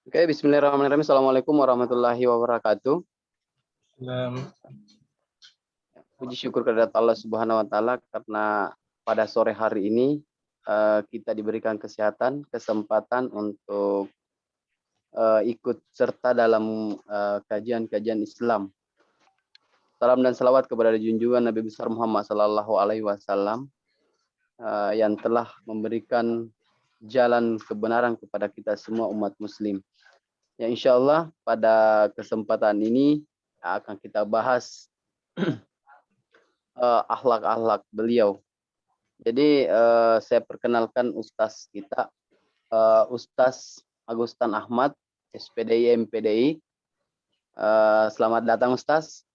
Oke, bismillahirrahmanirrahim. Assalamualaikum warahmatullahi wabarakatuh. Nah, Puji syukur kehadirat Allah Subhanahu wa taala karena pada sore hari ini kita diberikan kesempatan untuk ikut serta dalam kajian-kajian Islam. Salam dan salawat kepada junjungan Nabi besar Muhammad sallallahu alaihi wasallam yang telah memberikan jalan kebenaran kepada kita semua umat muslim. Ya, insya Allah pada kesempatan ini akan kita bahas akhlak-akhlak beliau. Jadi saya perkenalkan Ustaz kita, Ustaz Agustan Ahmad, SPDI MPDI. Selamat datang Ustaz.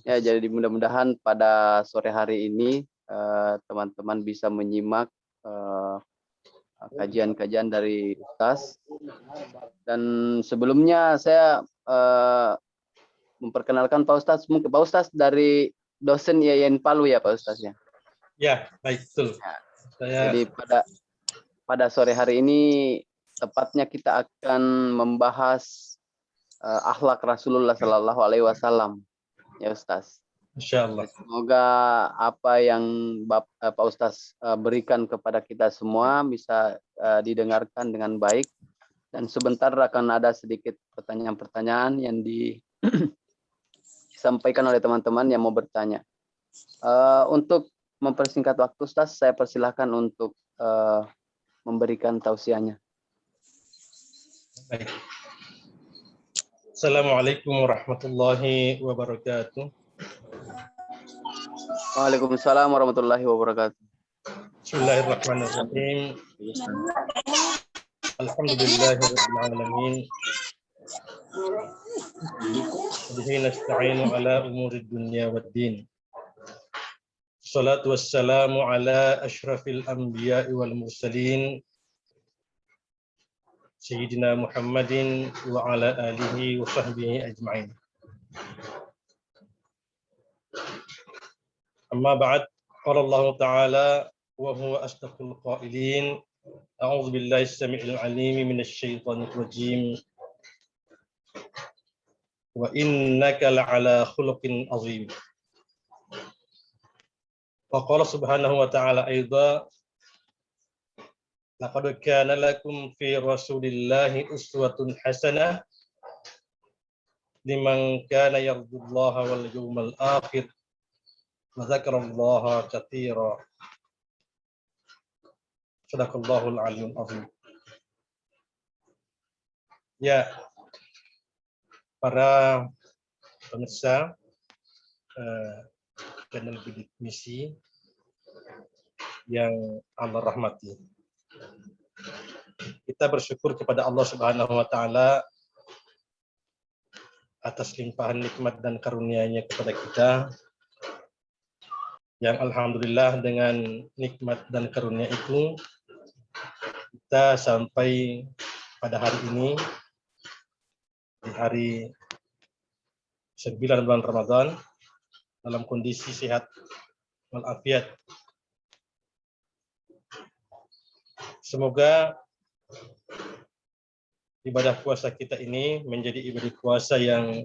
Ya, jadi mudah-mudahan pada sore hari ini teman-teman bisa menyimak kajian-kajian dari Ustaz. Dan sebelumnya saya memperkenalkan Pak Ustaz. Mungkin Pak Ustaz dari dosen IAIN Palu ya Pak Ustaz ya. ya, baik betul. Jadi pada sore hari ini tepatnya kita akan membahas akhlak Rasulullah Sallallahu Alaihi Wasallam ya Ustaz. Insyaallah. Semoga apa yang Pak Ustaz berikan kepada kita semua bisa didengarkan dengan baik, dan sebentar akan ada sedikit pertanyaan-pertanyaan yang disampaikan oleh teman-teman yang mau bertanya. Untuk mempersingkat waktu, Ustaz, saya persilahkan untuk memberikan tausiahnya. Baik. Assalamualaikum warahmatullahi wabarakatuh. Waalaikumsalam warahmatullahi wabarakatuh. Bismillahirrahmanirrahim. Alhamdulillahirabbil alamin. Bihi nasta'inu ala umurid dunya waddin. Salatu wassalamu ala asyrafil anbiya'i wal mursalin Sayyidina Muhammadin wa ala alihi wa sahbihi ajma'in. Amma ba'd, qala Allah Ta'ala wa huwa asdaqul qailin. A'udzu billahi as-sami'il 'alim minasy syaithanir rajim. Wa innaka la'ala khuluqin 'azim. Wa qala subhanahu wa ta'ala aidha laqad kana lakum fi rasulillahi uswatun hasanah liman kana yarjullaha wal yawmal akhir wa dzakarallaha katsira. Shadaqallahul aliyyul azim. Ya, para pemirsa channel Bidik Misi yang Allah rahmati. Kita bersyukur kepada Allah Subhanahu wa taala atas limpahan nikmat dan karunia-Nya kepada kita, yang alhamdulillah dengan nikmat dan karunia itu kita sampai pada hari ini, di hari 9 bulan Ramadan, dalam kondisi sehat walafiat. Semoga ibadah puasa kita ini menjadi ibadah puasa yang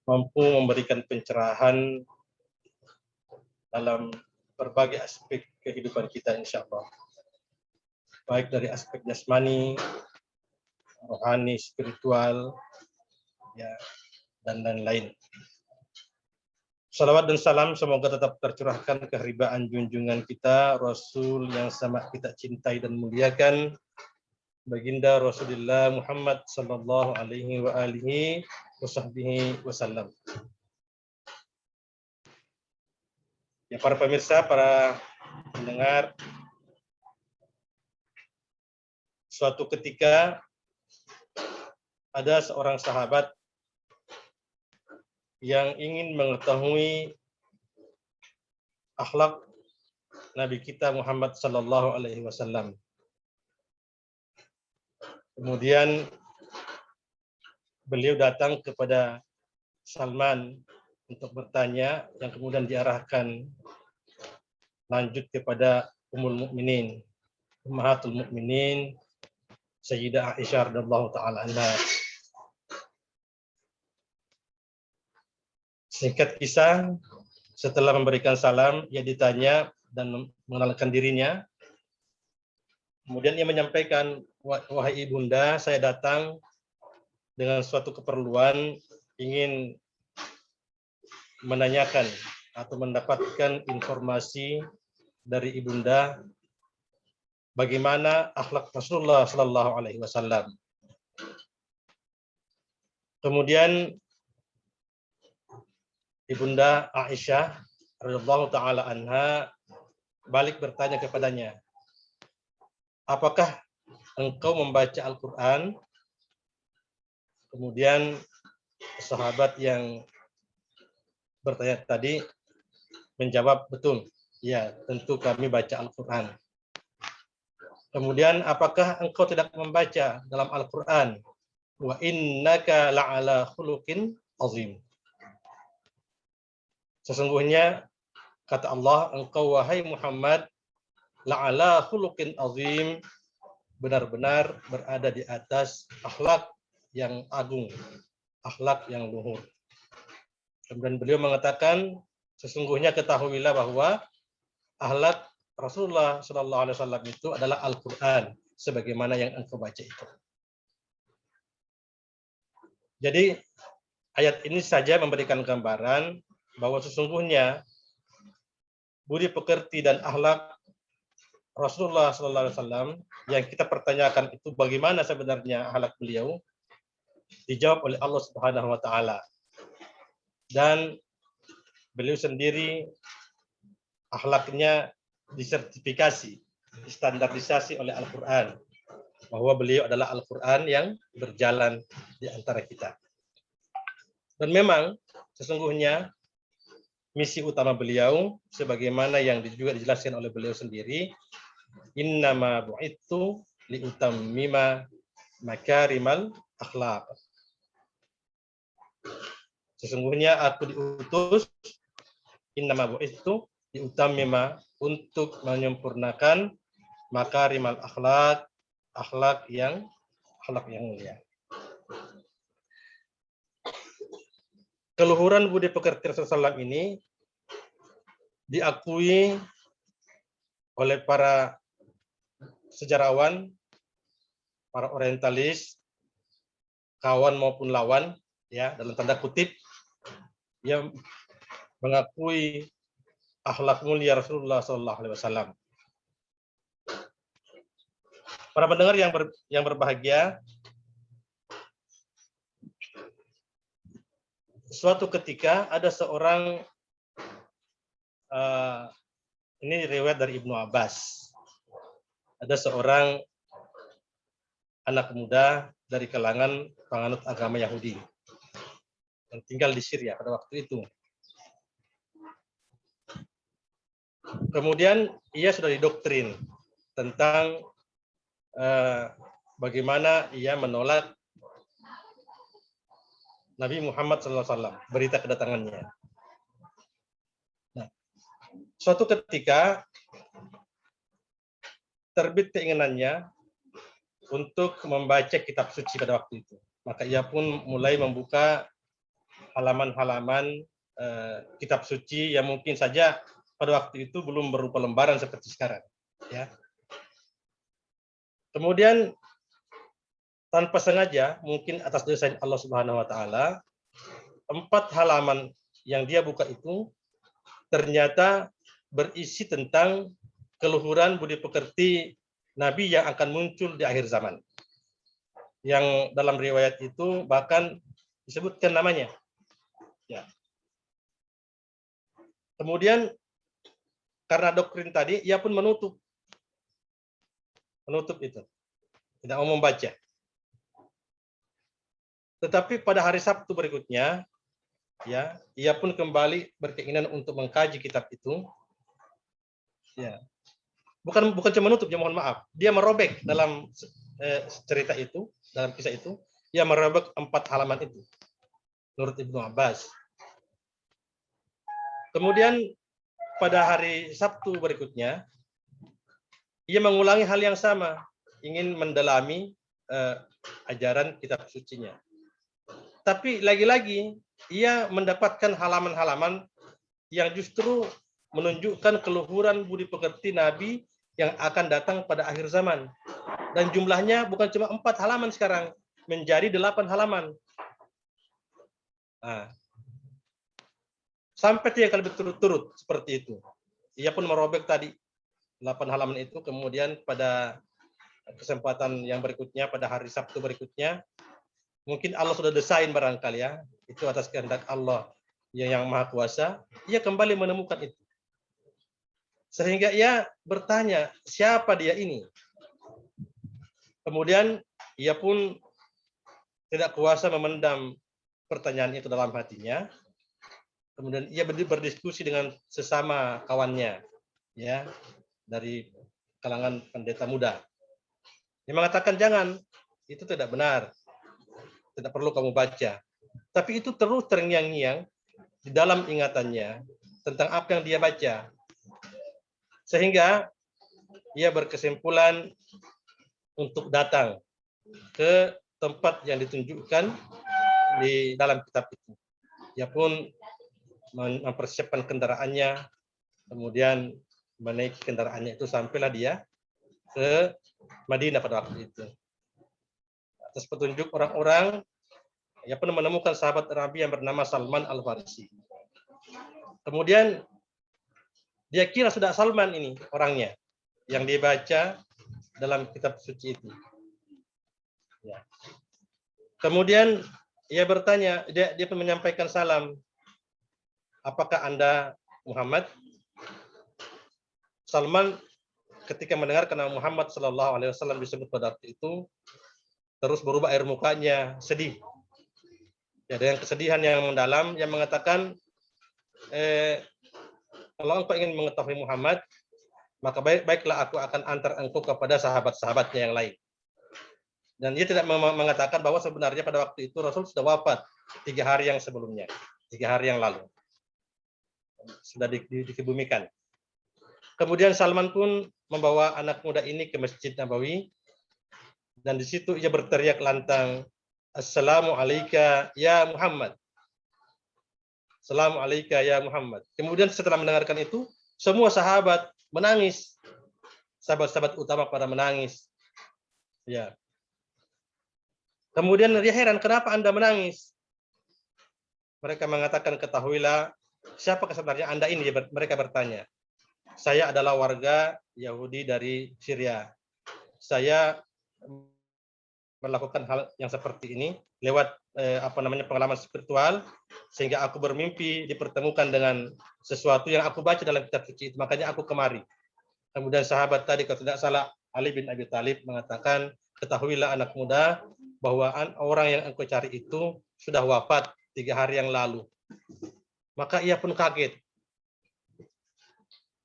mampu memberikan pencerahan dalam berbagai aspek kehidupan kita, insya Allah. Baik dari aspek jasmani, rohani, spiritual, ya, dan lain-lain. Salawat dan salam semoga tetap tercurahkan keharibaan junjungan kita, Rasul yang sama kita cintai dan muliakan, Baginda Rasulullah Muhammad sallallahu alaihi wa alihi wasallam. Ya, para pemirsa, para pendengar, suatu ketika ada seorang sahabat yang ingin mengetahui akhlak Nabi kita Muhammad sallallahu alaihi wasallam. Kemudian beliau datang kepada Salman untuk bertanya, yang kemudian diarahkan lanjut kepada Ummul Mukminin, Ummahatul Mukminin, Sayyidah Aisyah radhiyallahu taala anha. Singkat kisah, setelah memberikan salam, ia ditanya dan mengenalkan dirinya. Kemudian ia menyampaikan, wahai ibunda, saya datang dengan suatu keperluan, ingin menanyakan atau mendapatkan informasi dari ibunda bagaimana akhlak Rasulullah Sallallahu Alaihi Wasallam. Kemudian ibunda Aisyah radhiyallahu taala anha balik bertanya kepadanya, apakah engkau membaca Al-Quran? Kemudian sahabat yang bertanya tadi menjawab, betul, ya tentu kami baca Al-Quran. Kemudian, apakah engkau tidak membaca dalam Al-Quran? Wa innaka la'ala khuluqin azim. Sesungguhnya, kata Allah, engkau wahai Muhammad, la'ala khuluqin azim, benar-benar berada di atas akhlak yang agung, akhlak yang luhur. Kemudian beliau mengatakan, sesungguhnya ketahuilah bahwa akhlak Rasulullah Sallallahu Alaihi Wasallam itu adalah Al-Quran, sebagaimana yang engkau baca itu. Jadi ayat ini saja memberikan gambaran bahwa sesungguhnya budi pekerti dan akhlak Rasulullah Sallallahu Alaihi Wasallam yang kita pertanyakan itu bagaimana sebenarnya akhlak beliau, dijawab oleh Allah Subhanahu Wa Taala. Dan beliau sendiri akhlaknya disertifikasi, distandarisasi oleh Al-Quran, bahwa beliau adalah Al-Quran yang berjalan di antara kita. Dan memang sesungguhnya misi utama beliau, sebagaimana yang juga dijelaskan oleh beliau sendiri, innama bu'ittu liutammima makarimal akhlaq. Sesungguhnya aku diutus, innama bu'ittu liutammima, untuk menyempurnakan makarimal akhlak, akhlak yang mulia. Keluhuran budi pekerti Rasulullah SAW ini diakui oleh para sejarawan, para orientalis, kawan maupun lawan, ya dalam tanda kutip, yang mengakui akhlak mulia Rasulullah Sallallahu Alaihi Wasallam. Para pendengar yang berbahagia, suatu ketika ada seorang, ini riwayat dari Ibnu Abbas, ada seorang anak muda dari kalangan penganut agama Yahudi yang tinggal di Syria pada waktu itu. Kemudian ia sudah didoktrin tentang bagaimana ia menolak Nabi Muhammad SAW, berita kedatangannya. Nah, suatu ketika terbit keinginannya untuk membaca kitab suci pada waktu itu. Maka ia pun mulai membuka halaman-halaman kitab suci yang mungkin saja pada waktu itu belum berupa lembaran seperti sekarang. Ya. Kemudian tanpa sengaja, mungkin atas desain Allah Subhanahu Wa Taala, 4 halaman yang dia buka itu ternyata berisi tentang keluhuran budi pekerti Nabi yang akan muncul di akhir zaman. Yang dalam riwayat itu bahkan disebutkan namanya. Ya. Kemudian karena doktrin tadi, ia pun menutup itu, tidak mau membaca. Tetapi pada hari Sabtu berikutnya, ya, ia pun kembali berkeinginan untuk mengkaji kitab itu. Ya, bukan cuma menutup, ya mohon maaf, dia merobek dalam cerita itu, dalam kisah itu, ia merobek 4 halaman itu, menurut Ibnu Abbas. Kemudian pada hari Sabtu berikutnya, ia mengulangi hal yang sama, ingin mendalami ajaran kitab sucinya. Tapi lagi-lagi ia mendapatkan halaman-halaman yang justru menunjukkan keluhuran budi pekerti Nabi yang akan datang pada akhir zaman. Dan jumlahnya bukan cuma 4 halaman sekarang, menjadi 8 halaman. Nah, sampai 3 kali berturut-turut seperti itu. Ia pun merobek tadi 8 halaman itu, kemudian pada kesempatan yang berikutnya, pada hari Sabtu berikutnya, mungkin Allah sudah desain barangkali ya, itu atas kehendak Allah yang Maha Kuasa, ia kembali menemukan itu. Sehingga ia bertanya, siapa dia ini? Kemudian ia pun tidak kuasa memendam pertanyaan itu dalam hatinya. Kemudian ia berdiskusi dengan sesama kawannya, ya, dari kalangan pendeta muda. Dia mengatakan, jangan, itu tidak benar, tidak perlu kamu baca. Tapi itu terus terngiang-ngiang di dalam ingatannya tentang apa yang dia baca. Sehingga ia berkesimpulan untuk datang ke tempat yang ditunjukkan di dalam kitab itu. Ia pun mempersiapkan kendaraannya, kemudian menaiki kendaraannya itu sampailah dia ke Madinah pada waktu itu. Atas petunjuk orang-orang, ia pun menemukan sahabat Nabi yang bernama Salman Al-Farisi. Kemudian dia kira sudah Salman ini orangnya yang dibaca dalam kitab suci itu. Ya. Kemudian ia bertanya, dia pun menyampaikan salam. Apakah Anda Muhammad? Salman ketika mendengar nama Muhammad Sallallahu Alaihi Wasallam disebut pada waktu itu, terus berubah air mukanya, sedih. Ya, dengan kesedihan yang mendalam, yang mengatakan, kalau engkau ingin mengetahui Muhammad, maka baiklah aku akan antar engkau kepada sahabat-sahabatnya yang lain. Dan dia tidak mengatakan bahwa sebenarnya pada waktu itu Rasul sudah wafat 3 hari yang sebelumnya, 3 hari yang lalu. Sudah dikebumikan. Kemudian Salman pun membawa anak muda ini ke Masjid Nabawi, dan di situ ia berteriak lantang, Assalamu alayka ya Muhammad. Assalamu alayka ya Muhammad. Kemudian setelah mendengarkan itu, semua sahabat menangis. Sahabat-sahabat utama pada menangis. Ya. Kemudian dia heran, kenapa Anda menangis? Mereka mengatakan, ketahuilah, siapa sebenarnya Anda ini? Mereka bertanya. Saya adalah warga Yahudi dari Syria. Saya melakukan hal yang seperti ini lewat pengalaman spiritual, sehingga aku bermimpi dipertemukan dengan sesuatu yang aku baca dalam kitab suci itu, makanya aku kemari. Kemudian sahabat tadi, kalau tidak salah Ali bin Abi Thalib mengatakan, ketahuilah anak muda bahwa orang yang engkau cari itu sudah wafat 3 hari yang lalu. Maka ia pun kaget.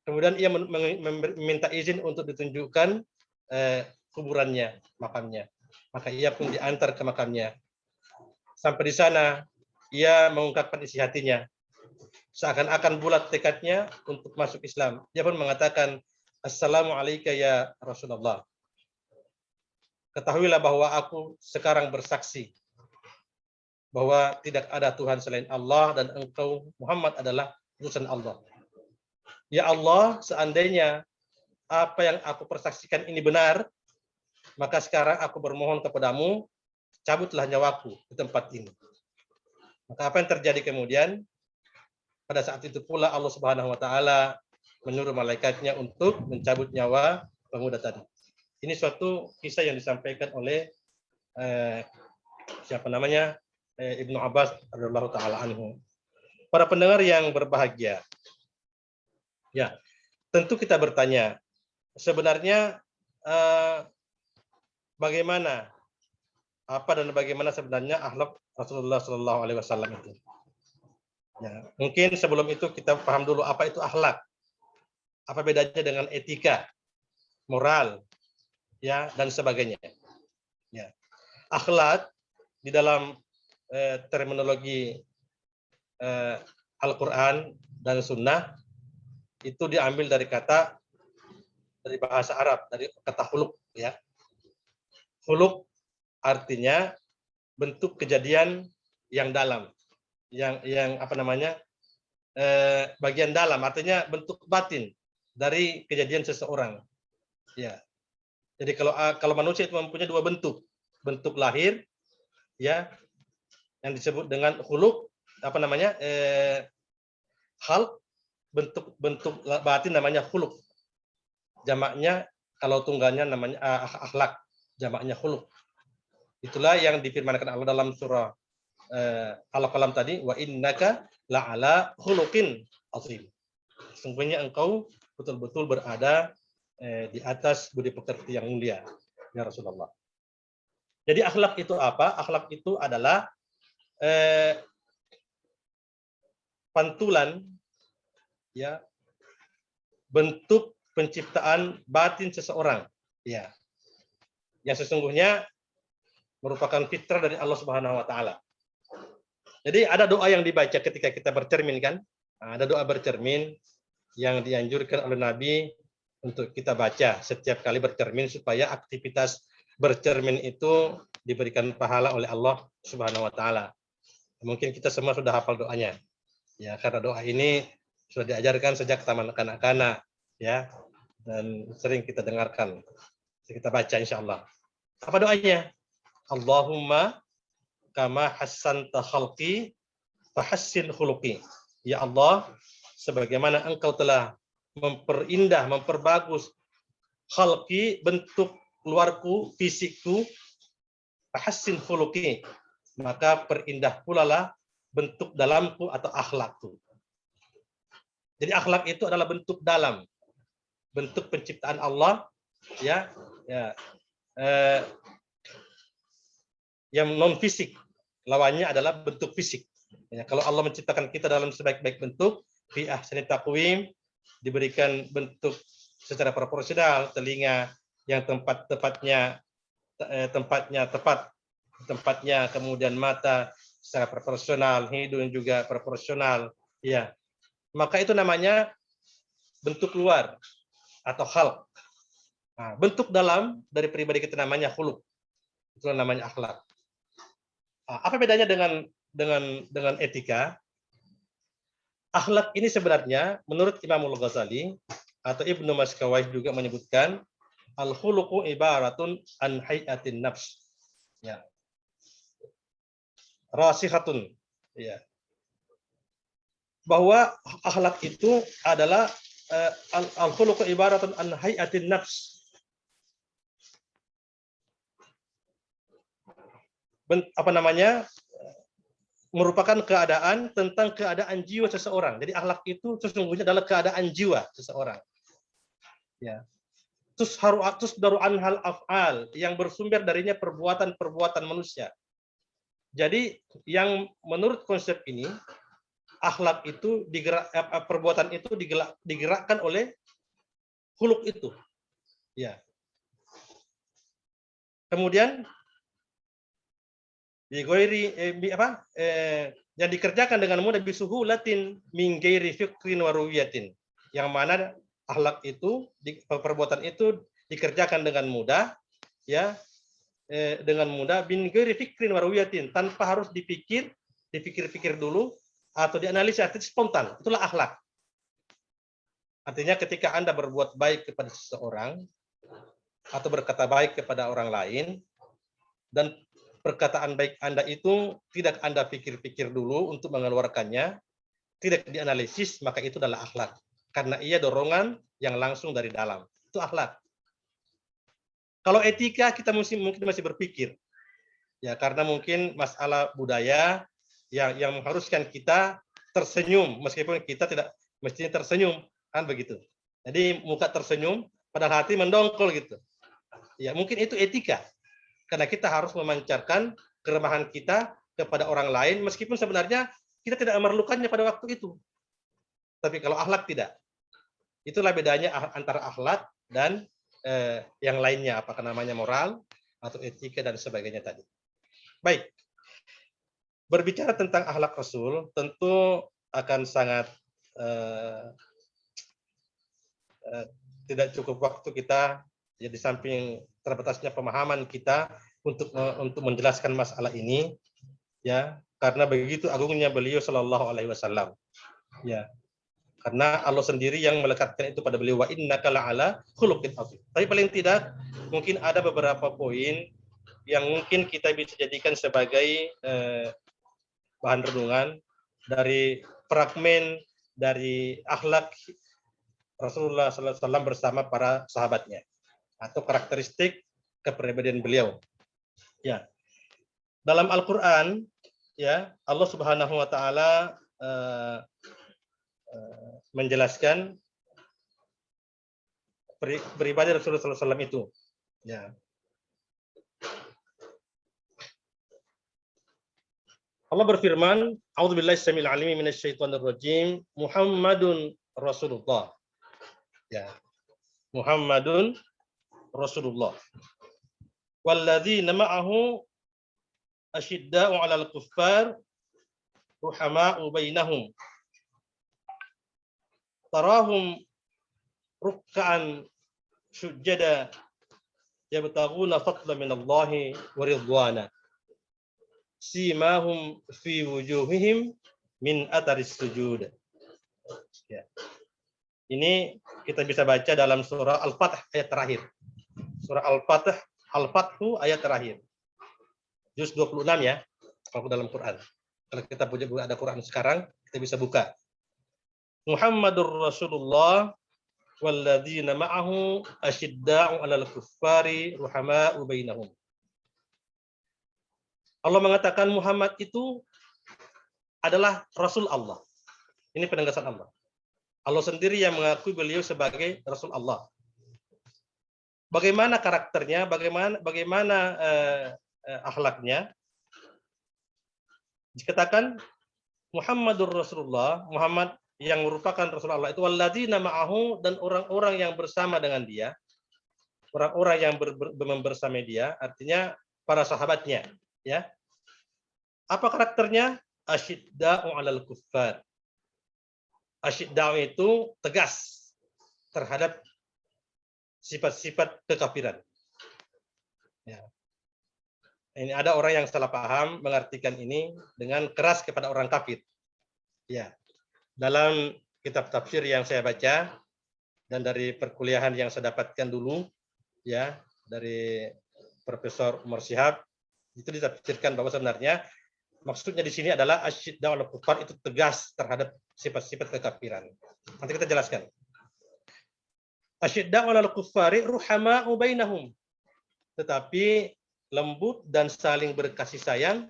Kemudian ia meminta izin untuk ditunjukkan kuburannya, makamnya. Maka ia pun diantar ke makamnya. Sampai di sana, ia mengungkapkan isi hatinya. Seakan-akan bulat tekadnya untuk masuk Islam. Dia pun mengatakan, Assalamu alayka ya Rasulullah. Ketahuilah bahwa aku sekarang bersaksi bahwa tidak ada Tuhan selain Allah dan engkau Muhammad adalah utusan Allah. Ya Allah, seandainya apa yang aku persaksikan ini benar, maka sekarang aku bermohon kepadamu, cabutlah nyawaku di tempat ini. Maka apa yang terjadi kemudian? Pada saat itu pula Allah Subhanahu wa taala menyuruh malaikatnya untuk mencabut nyawa pemuda tadi. Ini suatu kisah yang disampaikan oleh Ibnu Abbas radhiyallahu taala anhu. Para pendengar yang berbahagia. Ya, tentu kita bertanya, sebenarnya bagaimana sebenarnya akhlak Rasulullah Shallallahu Alaihi Wasallam itu? Ya, mungkin sebelum itu kita paham dulu apa itu akhlak, apa bedanya dengan etika, moral, ya, dan sebagainya. Ya, akhlak di dalam terminologi Al-Quran dan Sunnah itu diambil dari bahasa Arab, dari kata khuluq, ya. Khuluq artinya bentuk kejadian yang dalam, yang apa namanya, bagian dalam, artinya bentuk batin dari kejadian seseorang. Ya. Jadi kalau manusia itu mempunyai dua bentuk, bentuk lahir, ya, yang disebut dengan khuluq, apa namanya, khalq, bentuk batin namanya khuluq. Jamaknya kalau tunggalnya namanya akhlak, jamaknya khuluq. Itulah yang difirmankan Allah dalam surah Al-Qalam tadi, wa innaka la'ala khuluqin azim. Sesungguhnya engkau betul-betul berada di atas budi pekerti yang mulia, ya Rasulullah. Jadi akhlak itu apa? Akhlak itu adalah pantulan, ya, bentuk penciptaan batin seseorang, ya, yang sesungguhnya merupakan fitrah dari Allah Subhanahu wa taala. Jadi ada doa yang dibaca ketika kita bercermin, kan? Nah, ada doa bercermin yang dianjurkan oleh Nabi untuk kita baca setiap kali bercermin supaya aktivitas bercermin itu diberikan pahala oleh Allah Subhanahu wa taala. Mungkin kita semua sudah hafal doanya. Ya, karena doa ini sudah diajarkan sejak taman kanak-kanak, ya. Dan sering kita dengarkan. Kita baca insyaallah. Apa doanya? Allahumma kama hassanta khalqi fahassin khuluqi. Ya Allah, sebagaimana engkau telah memperindah, memperbagus khalqi, bentuk luarku, fisikku, fahassin khuluqi, maka perindah pula lah bentuk dalamku atau akhlakku. Jadi akhlak itu adalah bentuk dalam, bentuk penciptaan Allah, ya, ya, yang non fisik. Lawannya adalah bentuk fisik. Ya, kalau Allah menciptakan kita dalam sebaik-baik bentuk, fi ahsani taqwim, diberikan bentuk secara proporsional, telinga yang tempatnya tepat, tempatnya, kemudian mata secara proporsional, hidung juga proporsional, ya. Maka itu namanya bentuk luar atau khalq. Nah, bentuk dalam dari pribadi kita namanya khuluq. Itu namanya akhlak. Apa bedanya dengan etika? Akhlak ini sebenarnya menurut Imamul Ghazali atau Ibnu Maskawai juga menyebutkan al-khuluqu ibaratun an hayatin nafs. Ya. Rasihatun. Ya. Bahwa akhlak itu adalah al-khuluqu ibaratun an hayatin nafs. Apa namanya, merupakan keadaan tentang keadaan jiwa seseorang. Jadi akhlak itu sesungguhnya adalah keadaan jiwa seseorang. Ya. Tusdaru anhal af'al, yang bersumber darinya perbuatan-perbuatan manusia. Jadi yang menurut konsep ini, akhlak itu perbuatan itu digerakkan oleh khuluq itu. Ya. Kemudian yang dikerjakan dengan mudah bisuhulatin min ghairi fikrin wa ruwiyatin, yang mana akhlak itu perbuatan itu dikerjakan dengan mudah, ya, dengan mudah min ghairi fikrin wa ruwiyatin, tanpa harus dipikir-pikir dulu atau dianalisa, itu spontan. Itulah akhlak. Artinya ketika Anda berbuat baik kepada seseorang atau berkata baik kepada orang lain, dan perkataan baik Anda itu tidak Anda pikir-pikir dulu untuk mengeluarkannya, tidak dianalisis, maka itu adalah akhlak. Karena ia dorongan yang langsung dari dalam. Itu akhlak. Kalau etika, kita mungkin masih berpikir. Ya, karena mungkin masalah budaya yang mengharuskan kita tersenyum, meskipun kita tidak mestinya tersenyum, kan begitu. Jadi muka tersenyum, padahal hati mendongkol gitu. Ya, mungkin itu etika. Karena kita harus memancarkan keremahan kita kepada orang lain, meskipun sebenarnya kita tidak memerlukannya pada waktu itu. Tapi kalau akhlak tidak. Itulah bedanya antara akhlak dan yang lainnya, apakah namanya moral atau etika dan sebagainya tadi. Baik. Berbicara tentang akhlak Rasul, tentu akan sangat tidak cukup waktu kita, ya, di samping terbatasnya pemahaman kita untuk menjelaskan masalah ini, ya, karena begitu agungnya beliau Shallallahu Alaihi Wasallam, ya, karena Allah sendiri yang melekatkan itu pada beliau, wa innaka la'ala khuluqin azim. Tapi paling tidak mungkin ada beberapa poin yang mungkin kita bisa jadikan sebagai bahan renungan dari fragmen dari akhlak Rasulullah SAW bersama para sahabatnya, atau karakteristik kepribadian beliau. Ya, dalam Al-Quran, ya, Allah Subhanahu Wa Taala menjelaskan pribadi Rasulullah SAW itu. Ya. Allah berfirman, "A'udzubillahi samil alimi minasyaitonir rajim, Muhammadun Rasulullah." Ya. Muhammadun Rasulullah. Walladzina ma'ahu asyidda'u 'alal kuffar ruhama'u bainahum. Tarahum ruk'an sujada yabtaghuna fadlan minallahi wa ridwana. Simahum fi wujuhihim min atharis sujud. Ya. Ini kita bisa baca dalam surah Al-Fath ayat terakhir. Surah Al-Fathu ayat terakhir. Juz 26 ya, kalau dalam Quran. Kalau kita punya ada Quran sekarang, kita bisa buka. Muhammadur Rasulullah walladzina ma'ahu asyidda'u 'alal kuffari ruhama'u bainahum. Allah mengatakan Muhammad itu adalah Rasul Allah. Ini penegasan Allah. Allah sendiri yang mengakui beliau sebagai Rasul Allah. Bagaimana karakternya, bagaimana akhlaknya? Dikatakan Muhammadur Rasulullah, Muhammad yang merupakan Rasulullah itu walladzina ma'ahu, dan orang-orang yang bersama dengan dia, orang-orang yang bersama dia, artinya para sahabatnya, ya. Apa karakternya? Asyidda'u 'alal kuffar. Asyidda'u itu tegas terhadap sifat-sifat kekafiran. Ya. Ini ada orang yang salah paham mengartikan ini dengan keras kepada orang kafir. Ya. Dalam kitab tafsir yang saya baca dan dari perkuliahan yang saya dapatkan dulu, ya, dari Profesor Umar Shihab, itu ditafsirkan bahwa sebenarnya maksudnya di sini adalah asyidda'u 'alal kuffar itu tegas terhadap sifat-sifat kekafiran. Nanti kita jelaskan. Asyidda'u 'alal kuffari ruhama'u bainahum. Tetapi lembut dan saling berkasih sayang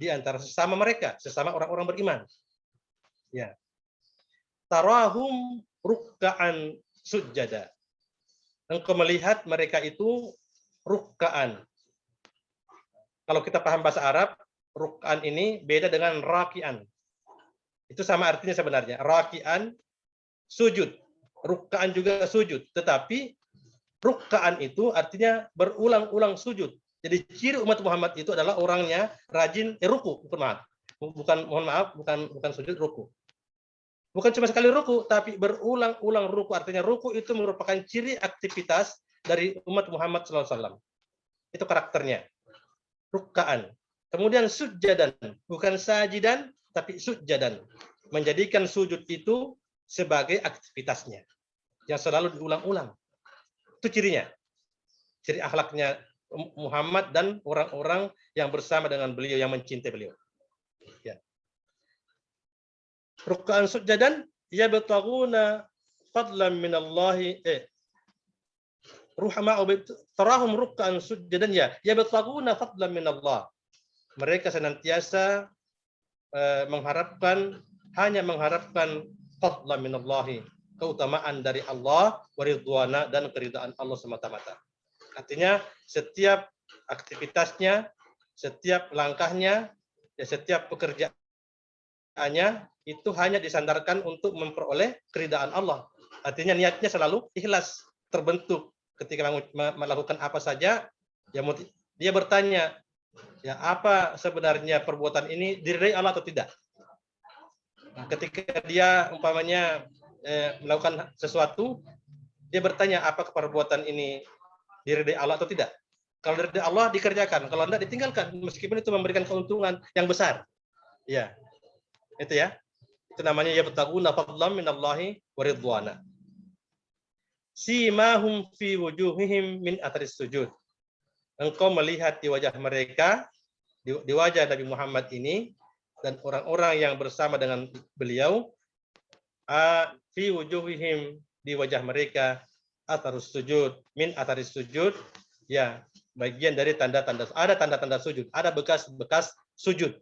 di antara sesama mereka, sesama orang-orang beriman. Ya. Tarahum ruk'an sujada. Engkau melihat mereka itu ruk'an. Kalau kita paham bahasa Arab, ruk'an ini beda dengan raki'an. Itu sama artinya sebenarnya. Raki'an sujud, ruk'an juga sujud. Tetapi ruk'an itu artinya berulang-ulang sujud. Jadi ciri umat Muhammad itu adalah orangnya rajin ruku, bukan sujud, ruku. Bukan cuma sekali ruku, tapi berulang-ulang ruku. Artinya ruku itu merupakan ciri aktivitas dari umat Muhammad SAW. Itu karakternya. Ruk'an. Kemudian sujjadan, bukan sajidan, tapi sujjadan. Menjadikan sujud itu sebagai aktivitasnya. Yang selalu diulang-ulang. Itu cirinya. Ciri akhlaknya Muhammad dan orang-orang yang bersama dengan beliau, yang mencintai beliau. Ya. Ruk'an sujjadan, yabtaghuna fadlan minallahi ruhama'u tarahum ruk'an sujjadan yabtaghuna fadlan minallah. Mereka senantiasa hanya mengharapkan fadlan minallahi, keutamaan dari Allah, waridwana, dan keridhaan Allah semata-mata. Artinya setiap aktivitasnya, setiap langkahnya, setiap pekerjaannya itu hanya disandarkan untuk memperoleh keridhaan Allah. Artinya niatnya selalu ikhlas, terbentuk ketika melakukan apa saja. Dia bertanya, ya, apa sebenarnya perbuatan ini diridai Allah atau tidak? Nah, ketika dia umpamanya melakukan sesuatu, dia bertanya, apakah perbuatan ini diridai Allah atau tidak? Kalau dari Allah dikerjakan, kalau tidak ditinggalkan, meskipun itu memberikan keuntungan yang besar. Ya, itu ya. Itu namanya yabtaguna fadlan minallahi wa ridwana. Simahum fi wujuhihim min atharis sujud. Engkau melihat di wajah mereka, di wajah Nabi Muhammad ini dan orang-orang yang bersama dengan beliau, fi wujuhihim, di wajah mereka, atharus sujud, min atharis sujud, ya, bagian dari tanda-tanda, ada tanda-tanda sujud, ada bekas-bekas sujud.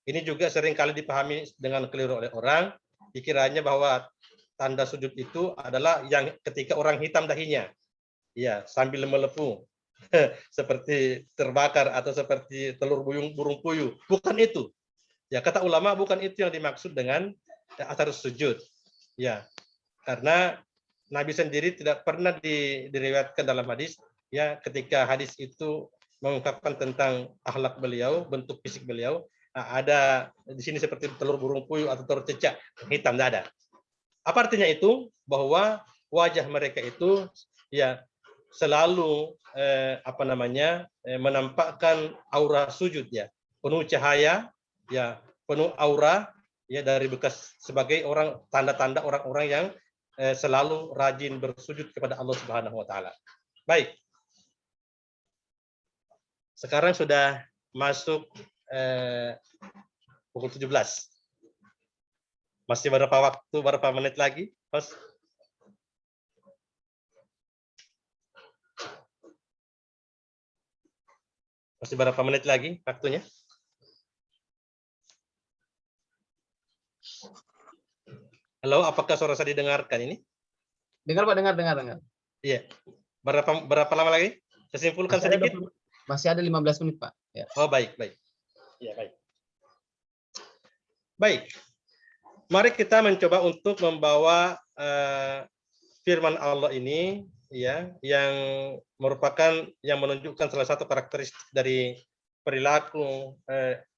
Ini juga sering kali dipahami dengan keliru oleh orang, dikiranya bahwa tanda sujud itu adalah yang ketika orang hitam dahinya, ya, sambil melepuh, seperti terbakar atau seperti telur burung puyuh. Bukan itu. Ya, kata ulama bukan itu yang dimaksud dengan atharus sujud. Ya, karena Nabi sendiri tidak pernah diriwayatkan dalam hadis, ya, ketika hadis itu mengungkapkan tentang akhlak beliau, bentuk fisik beliau, ada di sini seperti telur burung puyuh atau telur cecak hitam, tidak ada. Apa artinya itu? Bahwa wajah mereka itu, ya, selalu menampakkan aura sujud, ya, penuh cahaya, ya, penuh aura, ya, dari bekas sebagai orang, tanda-tanda orang-orang yang selalu rajin bersujud kepada Allah Subhanahu wa taala. Baik. Sekarang sudah masuk pukul 17. Masih berapa menit lagi, Mas? Masih berapa menit lagi waktunya? Halo, apakah suara saya didengarkan ini? Dengar Pak, dengar. Iya. Berapa lama lagi? Saya simpulkan sedikit. Masih ada 15 menit, Pak. Ya. Oh, baik. Iya, baik. Baik. Mari kita mencoba untuk membawa firman Allah ini, ya, yang merupakan, yang menunjukkan salah satu karakteristik dari perilaku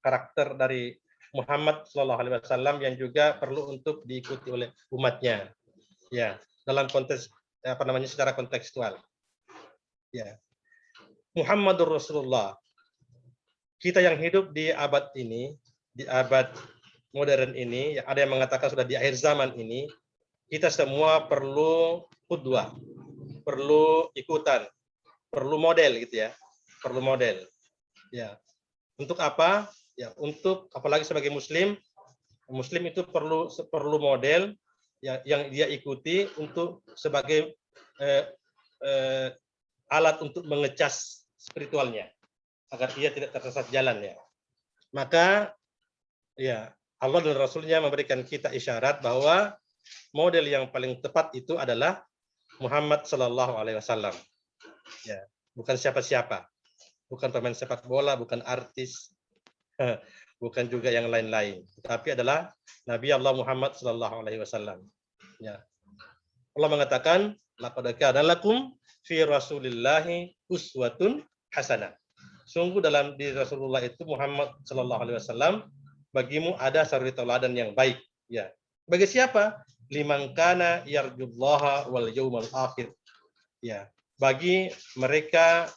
karakter dari Muhammad Shallallahu Alaihi Wasallam yang juga perlu untuk diikuti oleh umatnya, ya, dalam konteks secara kontekstual, ya. Muhammadur Rasulullah, kita yang hidup di abad ini, di abad modern ini, ada yang mengatakan sudah di akhir zaman ini, kita semua perlu qudwah, perlu ikutan, perlu model, gitu ya, perlu model, ya. Untuk apa? Ya, untuk apalagi sebagai Muslim itu perlu model yang dia ikuti untuk sebagai alat untuk mengecas spiritualnya agar ia tidak tersesat jalannya. Maka, ya, Allah dan Rasulnya memberikan kita isyarat bahwa model yang paling tepat itu adalah Muhammad Sallallahu Alaihi Wasallam. Ya, bukan siapa-siapa, bukan pemain sepak bola, bukan artis, bukan juga yang lain-lain, tapi adalah Nabi Allah Muhammad Sallallahu Alaihi Wasallam. Ya, Allah mengatakan, laqad kana lakum fi Rasulillahi uswatun hasanah. Sungguh dalam diri Rasulullah itu Muhammad Sallallahu Alaihi Wasallam bagimu ada suri tauladan yang baik. Ya, bagi siapa? Liman kana yarjullaha wal yaumal akhir. Ya, bagi mereka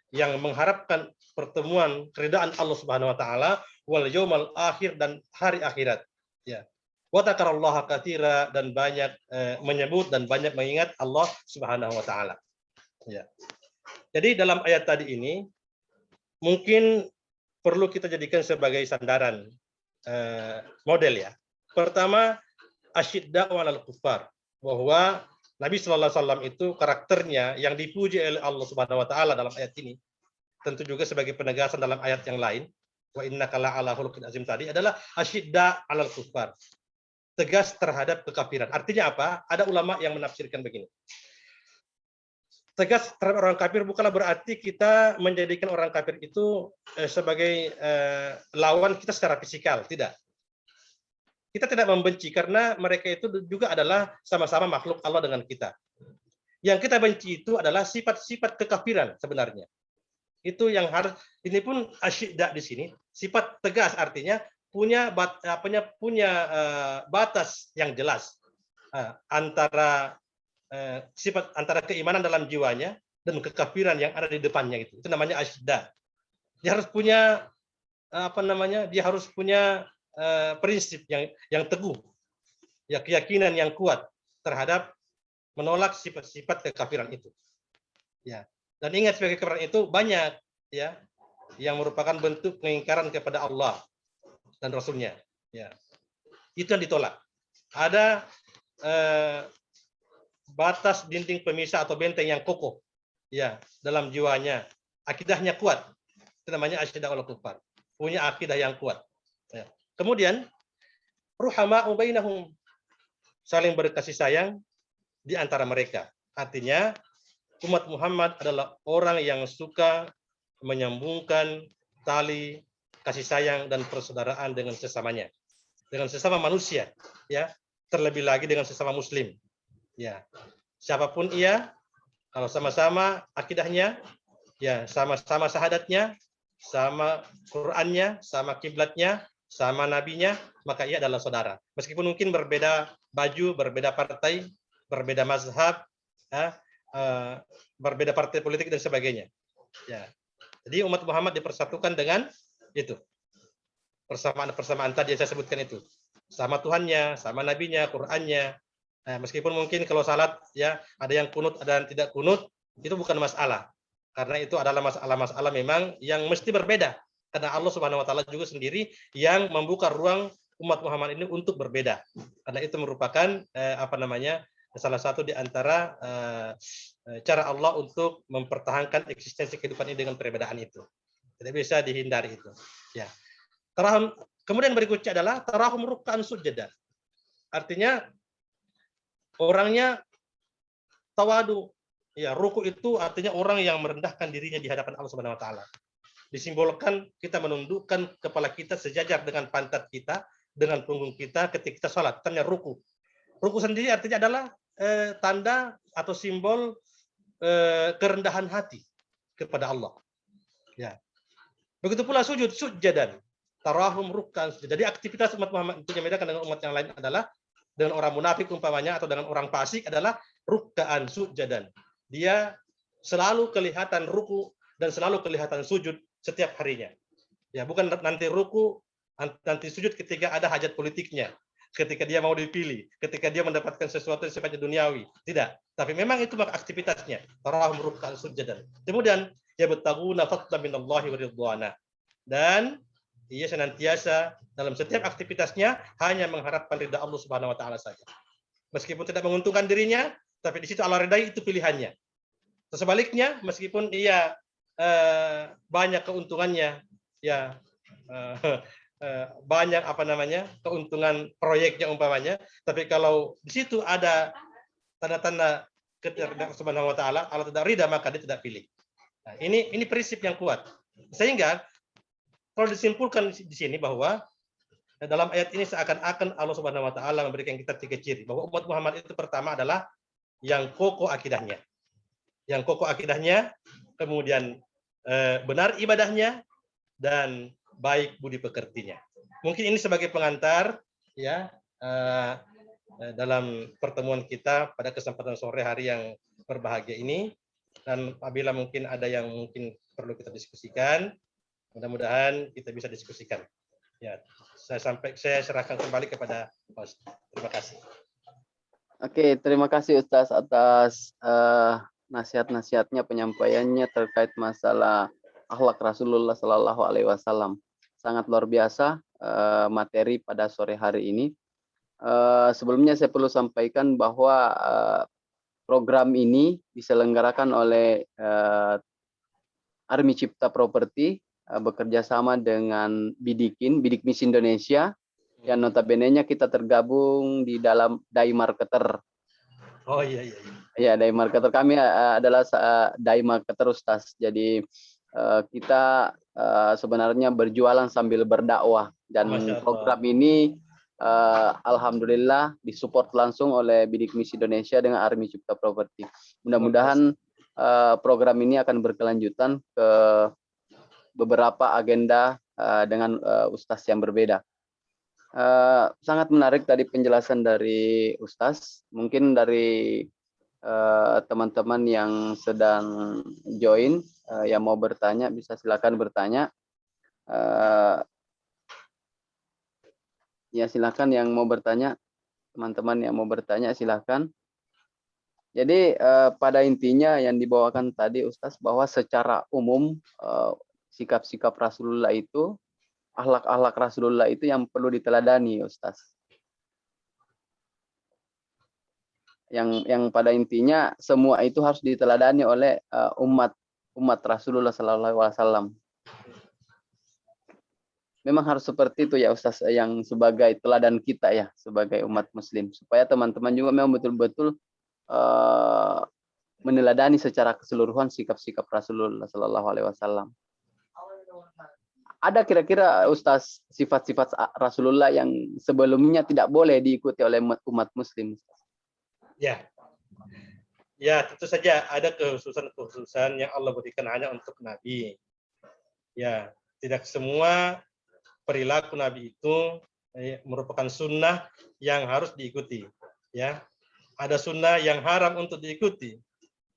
yang mengharapkan pertemuan keridaan Allah Subhanahu wa taala, wal yaumal akhir, dan hari akhirat. Ya. Wa dzakarallaha katsira, dan banyak menyebut dan banyak mengingat Allah Subhanahu wa taala. Ya. Jadi dalam ayat tadi ini mungkin perlu kita jadikan sebagai sandaran model, ya. Pertama, asyidda 'alal kuffar, bahwa Nabi Sallallahu Alaihi Wasallam itu karakternya yang dipuji oleh Allah Subhanahu Wa Taala dalam ayat ini, tentu juga sebagai penegasan dalam ayat yang lain, wa innaka la'ala khuluqin azim, tadi adalah asyidda 'alal kuffar, tegas terhadap kekafiran. Artinya apa? Ada ulama yang menafsirkan begini. Tegas terhadap orang kafir bukanlah berarti kita menjadikan orang kafir itu sebagai lawan kita secara fisikal, tidak. Kita tidak membenci karena mereka itu juga adalah sama-sama makhluk Allah dengan kita. Yang kita benci itu adalah sifat-sifat kekafiran sebenarnya. Itu yang harus, ini pun asyidda di sini, sifat tegas, artinya punya batas yang jelas antara sifat, antara keimanan dalam jiwanya dan kekafiran yang ada di depannya itu. Itu namanya asyidda. Dia harus punya dia harus punya prinsip yang teguh, ya, keyakinan yang kuat terhadap menolak sifat-sifat kekafiran itu. Ya. Dan ingat, sebagai kekafiran itu banyak, ya, yang merupakan bentuk pengingkaran kepada Allah dan Rasulnya. Ya. Itu yang ditolak. Ada batas dinding pemisah atau benteng yang kokoh, ya, dalam jiwanya, akidahnya kuat. Itu namanya asyidda wal kufar. Punya akidah yang kuat. Ya. Kemudian ruhama'u bainahum, saling berkasih sayang di antara mereka. Artinya umat Muhammad adalah orang yang suka menyambungkan tali kasih sayang dan persaudaraan dengan sesamanya, dengan sesama manusia, ya, terlebih lagi dengan sesama muslim, ya, siapapun ia, kalau sama-sama akidahnya, ya, sama-sama syahadatnya, sama Qur'annya, sama kiblatnya, sama nabinya, maka ia adalah saudara. Meskipun mungkin berbeda baju, berbeda partai, berbeda mazhab, ya, berbeda partai politik dan sebagainya. Ya. Jadi umat Muhammad dipersatukan dengan itu. Persamaan tadi yang saya sebutkan itu. Sama Tuhannya, sama nabinya, Qur'annya. Nah, meskipun mungkin kalau salat, ya, ada yang kunut, ada yang tidak kunut, itu bukan masalah. Karena itu adalah masalah-masalah memang yang mesti berbeda. Karena Allah Subhanahu wa taala juga sendiri yang membuka ruang umat Muhammad ini untuk berbeda. Karena itu merupakan salah satu di antara cara Allah untuk mempertahankan eksistensi kehidupan ini dengan perbedaan itu. Tidak bisa dihindari itu. Ya. Kemudian berikutnya adalah tarahum ruk'an sujada. Artinya orangnya tawadu. Ya, ruku itu artinya orang yang merendahkan dirinya di hadapan Allah Subhanahu wa taala. Disimbolkan kita menundukkan kepala kita sejajar dengan pantat kita, dengan punggung kita ketika kita salat. Tanya ruku. Ruku sendiri artinya adalah tanda atau simbol kerendahan hati kepada Allah. Ya. Begitu pula sujud, sujadan. Tarahum ruk'an. Jadi aktivitas umat Muhammad itu yang membedakan dengan umat yang lain adalah dengan orang munafik umpamanya atau dengan orang fasik adalah ruk'an sujadan. Dia selalu kelihatan ruku dan selalu kelihatan sujud setiap harinya. Ya, bukan nanti ruku, nanti sujud ketika ada hajat politiknya, ketika dia mau dipilih, ketika dia mendapatkan sesuatu yang sifatnya duniawi. Tidak. Tapi memang itu aktivitasnya. Tarahum ruk'an sujadan. Kemudian yabtaguna fadlan minallahi wa ridwana. Dan ia senantiasa dalam setiap aktivitasnya hanya mengharapkan ridha Allah Subhanahu wa taala saja. Meskipun tidak menguntungkan dirinya, tapi di situ Allah ridai, itu pilihannya. Sebaliknya, meskipun ia banyak keuntungannya, ya, banyak keuntungan proyeknya umpamanya, tapi kalau di situ ada tanda-tanda keridhaan Subhanahu wa taala, Allah tidak ridha, maka dia tidak pilih. Nah, ini prinsip yang kuat. Sehingga kalau disimpulkan di sini bahwa dalam ayat ini seakan-akan Allah Subhanahu wa taala memberikan kita 3 ciri bahwa umat Muhammad itu pertama adalah yang kokoh akidahnya. Yang kokoh akidahnya, kemudian benar ibadahnya, dan baik budi pekertinya. Mungkin ini sebagai pengantar, ya, dalam pertemuan kita pada kesempatan sore hari yang berbahagia ini. Dan apabila mungkin ada yang mungkin perlu kita diskusikan, mudah-mudahan kita bisa diskusikan. Ya, saya serahkan kembali kepada host. Terima kasih. Oke, terima kasih Ustaz atas nasihat-nasihatnya, penyampaiannya terkait masalah akhlak Rasulullah Shallallahu Alaihi Wasallam. Sangat luar biasa materi pada sore hari ini. Sebelumnya saya perlu sampaikan bahwa program ini diselenggarakan oleh Army Cipta Property bekerja sama dengan Bidik Misi Indonesia, yang notabene-nya kita tergabung di dalam Dai Marketer. Oh iya. Ya, Dai Marketer kami adalah Dai Marketer Ustaz. Jadi kita sebenarnya berjualan sambil berdakwah, dan program ini alhamdulillah disupport langsung oleh Bidik Misi Indonesia dengan Army Cipta Property. Mudah-mudahan program ini akan berkelanjutan ke beberapa agenda dengan Ustaz yang berbeda. Sangat menarik tadi penjelasan dari Ustaz. Mungkin dari teman-teman yang sedang join, yang mau bertanya bisa silakan bertanya. Ya silakan yang mau bertanya, teman-teman yang mau bertanya silakan. Jadi pada intinya yang dibawakan tadi Ustaz, bahwa secara umum sikap-sikap Rasulullah itu, akhlak-akhlak Rasulullah itu yang perlu diteladani Ustaz. Yang pada intinya semua itu harus diteladani oleh umat Rasulullah Sallallahu Alaihi Wasallam. Memang harus seperti itu ya Ustaz, yang sebagai teladan kita ya sebagai umat Muslim, supaya teman-teman juga memang betul-betul meneladani secara keseluruhan sikap-sikap Rasulullah Sallallahu Alaihi Wasallam. Ada kira-kira Ustaz sifat-sifat Rasulullah yang sebelumnya tidak boleh diikuti oleh umat Muslim? Ya, ya tentu saja ada kekhususan yang Allah berikan hanya untuk Nabi. Ya, tidak semua perilaku Nabi itu merupakan sunnah yang harus diikuti. Ya, ada sunnah yang haram untuk diikuti.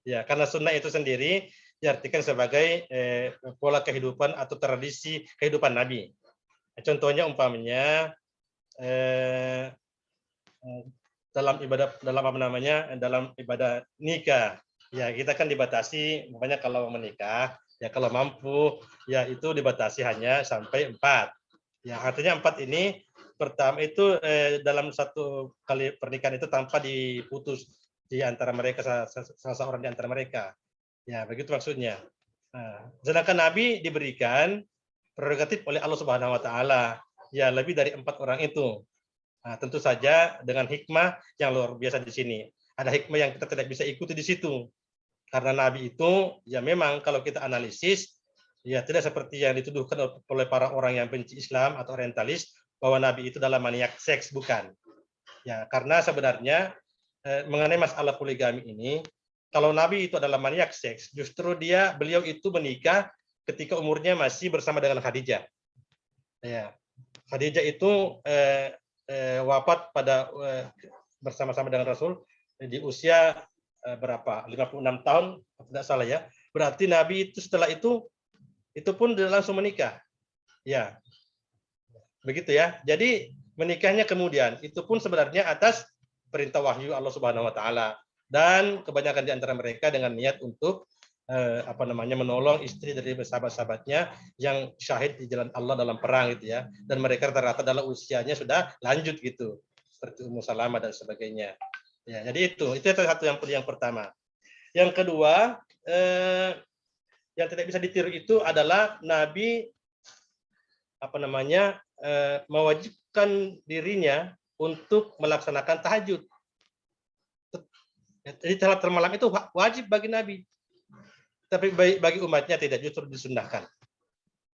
Ya, karena sunnah itu sendiri diartikan sebagai pola kehidupan atau tradisi kehidupan Nabi. Contohnya umpamanya dalam ibadah nikah. Ya, kita kan dibatasi, makanya kalau menikah, ya kalau mampu, ya itu dibatasi hanya sampai 4. Ya, artinya 4 ini pertama itu dalam satu kali pernikahan itu tanpa diputus di antara mereka, salah seorang di antara mereka. Ya, begitu maksudnya. Nah, sedangkan Nabi diberikan prerogatif oleh Allah Subhanahu wa taala, ya lebih dari 4 orang itu. Nah, tentu saja dengan hikmah yang luar biasa di sini. Ada hikmah yang kita tidak bisa ikuti di situ. Karena Nabi itu, ya memang kalau kita analisis, ya tidak seperti yang dituduhkan oleh para orang yang benci Islam atau orientalis, bahwa Nabi itu adalah maniak seks, bukan. Ya, karena sebenarnya mengenai masalah poligami ini, kalau Nabi itu adalah maniak seks, justru beliau itu menikah ketika umurnya masih bersama dengan Khadijah. Ya, Khadijah itu wafat pada bersama-sama dengan Rasul di usia berapa? 56 tahun, tidak salah ya. Berarti Nabi itu setelah itu pun langsung menikah. Ya. Begitu ya. Jadi menikahnya kemudian itu pun sebenarnya atas perintah wahyu Allah Subhanahu wa taala, dan kebanyakan di antara mereka dengan niat untuk menolong istri dari sahabat-sahabatnya yang syahid di jalan Allah dalam perang gitu ya, dan mereka rata-rata dalam usianya sudah lanjut gitu, seperti Ummu Salamah dan sebagainya ya. Jadi itu satu yang pertama. Yang kedua, yang tidak bisa ditiru itu adalah Nabi mewajibkan dirinya untuk melaksanakan tahajud. Jadi salat malam itu wajib bagi Nabi. Tapi bagi umatnya tidak, justru disunnahkan.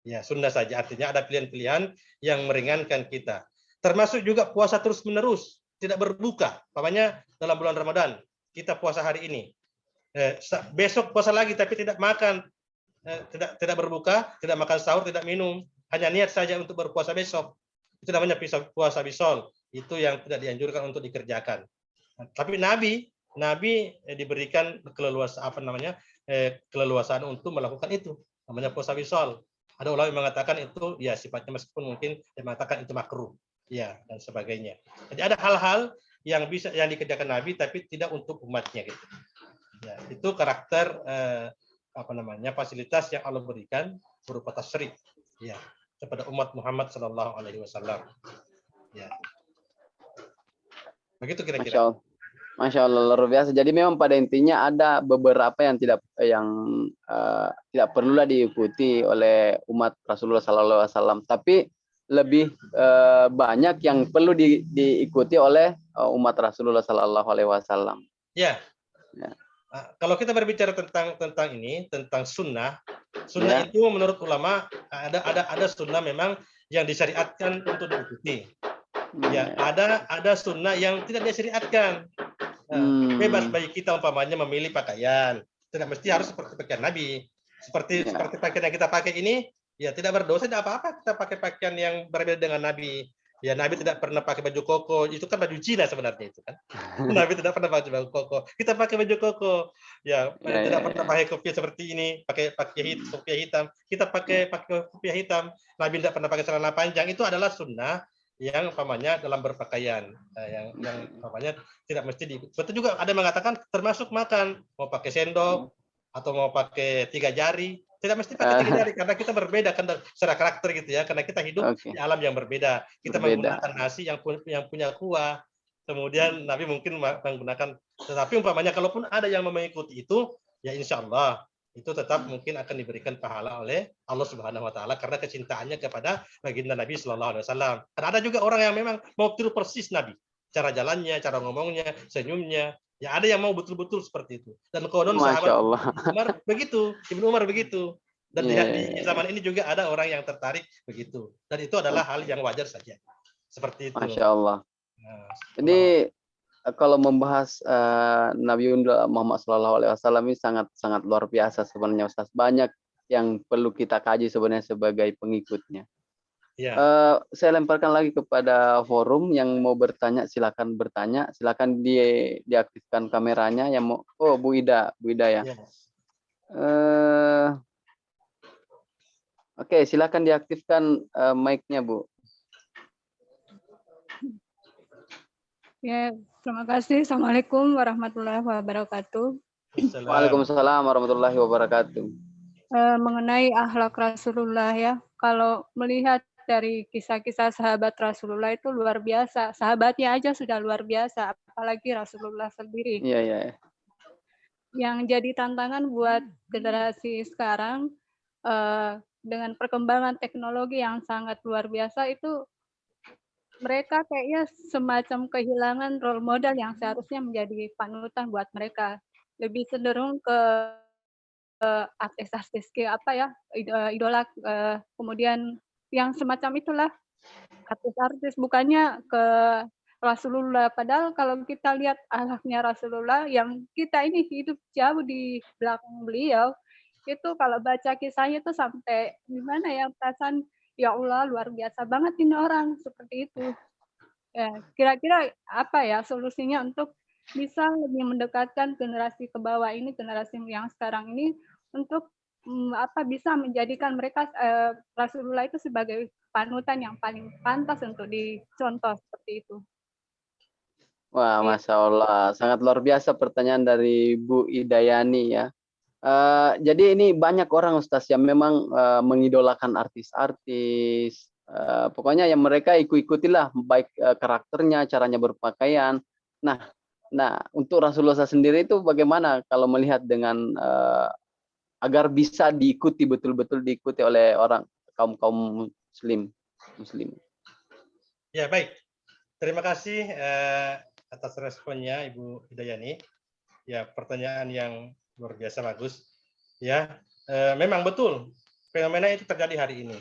Ya, sunnah saja, artinya ada pilihan-pilihan yang meringankan kita. Termasuk juga puasa terus-menerus, tidak berbuka. Umpamanya dalam bulan Ramadan, kita puasa hari ini. Besok puasa lagi tapi tidak makan, tidak berbuka, tidak makan sahur, tidak minum. Hanya niat saja untuk berpuasa besok. Itu namanya puasa wisol. Itu yang tidak dianjurkan untuk dikerjakan. Tapi Nabi diberikan keleluasaan untuk melakukan itu, namanya puasa wisol. Ada ulama yang mengatakan itu ya sifatnya, meskipun mungkin yang mengatakan itu makruh, ya, dan sebagainya. Jadi ada hal-hal yang dikerjakan Nabi tapi tidak untuk umatnya gitu. Ya, itu karakter fasilitas yang Allah berikan berupa tasyrik, ya, kepada umat Muhammad Sallallahu Alaihi Wasallam. Ya, begitu kira-kira. Masya Allah, luar biasa. Jadi memang pada intinya ada beberapa yang tidak perlulah diikuti oleh umat Rasulullah Sallallahu Alaihi Wasallam, tapi lebih banyak yang perlu diikuti oleh umat Rasulullah Sallallahu Alaihi Wasallam. Ya. Kalau kita berbicara tentang ini, tentang sunnah ya. Itu menurut ulama ada sunnah memang yang disyariatkan untuk diikuti. Ya, ada sunnah yang tidak disyariatkan. Bebas bagi kita umpamanya memilih pakaian, tidak mesti harus seperti pakaian Nabi. Seperti pakaian yang kita pakai ini, ya tidak berdosa, tidak apa-apa kita pakai pakaian yang berbeda dengan Nabi. Ya, Nabi tidak pernah pakai baju koko, itu kan baju Cina sebenarnya itu kan. Nabi tidak pernah pakai baju koko. Kita pakai baju koko. Ya, Ya, ya, tidak pernah ya. pakai kopiah seperti ini, pakai kopiah hitam. Kita pakai kopiah hitam. Nabi tidak pernah pakai celana panjang. Itu adalah sunnah yang umpamanya dalam berpakaian. Yang umpamanya tidak mesti diikut. Betul juga ada yang mengatakan termasuk makan, mau pakai sendok atau mau pakai 3 jari. Tidak mesti pakai 3 jari karena kita berbeda kan secara karakter gitu ya. Karena kita hidup di Oke, alam yang berbeda. Kita berbeda. menggunakan nasi yang punya kuah. Kemudian Nabi mungkin menggunakan, tetapi umpamanya kalaupun ada yang mengikuti itu, ya insya Allah itu tetap mungkin akan diberikan pahala oleh Allah Subhanahu Wa Taala karena kecintaannya kepada baginda Nabi Shallallahu Alaihi Wasallam. Dan ada juga orang yang memang mau tiru persis Nabi, cara jalannya, cara ngomongnya, senyumnya. Ya ada yang mau betul-betul seperti itu. Dan konon Masya sahabat Allah. Ibnu Umar begitu. Dan Iya, iya, di iya. zaman ini juga ada orang yang tertarik begitu. Dan itu adalah hal Oke, yang wajar saja. Seperti itu. Masya Allah. Nah, Allah. Jadi kalau membahas Nabiullah Muhammad SAW ini sangat sangat luar biasa sebenarnya Ustaz. Banyak yang perlu kita kaji sebenarnya sebagai pengikutnya. Ya, Saya lemparkan lagi kepada forum yang mau bertanya, silakan bertanya, silakan diaktifkan kameranya yang mau. Oh, Bu Ida ya. ya. Eh, Oke, silakan diaktifkan mic-nya Bu. Ya, terima kasih. Assalamualaikum warahmatullahi wabarakatuh. Assalam. Waalaikumsalam warahmatullahi wabarakatuh. Mengenai akhlak Rasulullah ya, kalau melihat dari kisah-kisah sahabat Rasulullah itu luar biasa. Sahabatnya aja sudah luar biasa, apalagi Rasulullah sendiri. Iya, iya. Yang jadi tantangan buat generasi sekarang dengan perkembangan teknologi yang sangat luar biasa itu mereka kayaknya semacam kehilangan role model yang seharusnya menjadi panutan buat mereka. Lebih cenderung ke artis-artis kayak apa ya, idola, kemudian yang semacam itulah, artis-artis, bukannya ke Rasulullah. Padahal kalau kita lihat akhlaknya Rasulullah yang kita ini hidup jauh di belakang beliau, itu kalau baca kisahnya itu sampai gimana ya, perasaan, ya Allah luar biasa banget ini orang, seperti itu. Ya, kira-kira apa ya solusinya untuk bisa lebih mendekatkan generasi ke bawah ini, generasi yang sekarang ini untuk bisa menjadikan mereka Rasulullah itu sebagai panutan yang paling pantas untuk dicontoh seperti itu. Wah, Masya Allah. Sangat luar biasa pertanyaan dari Bu Idayani ya. Jadi ini banyak orang Ustaz yang memang mengidolakan artis-artis. Pokoknya yang mereka ikut-ikutilah baik karakternya, caranya berpakaian. Nah, untuk Rasulullah sendiri itu bagaimana kalau melihat dengan agar bisa diikuti betul-betul diikuti oleh orang kaum muslim. Ya, baik. Terima kasih atas responnya Ibu Hidayani. Ya, pertanyaan yang luar biasa bagus. Ya, memang betul fenomena itu terjadi hari ini.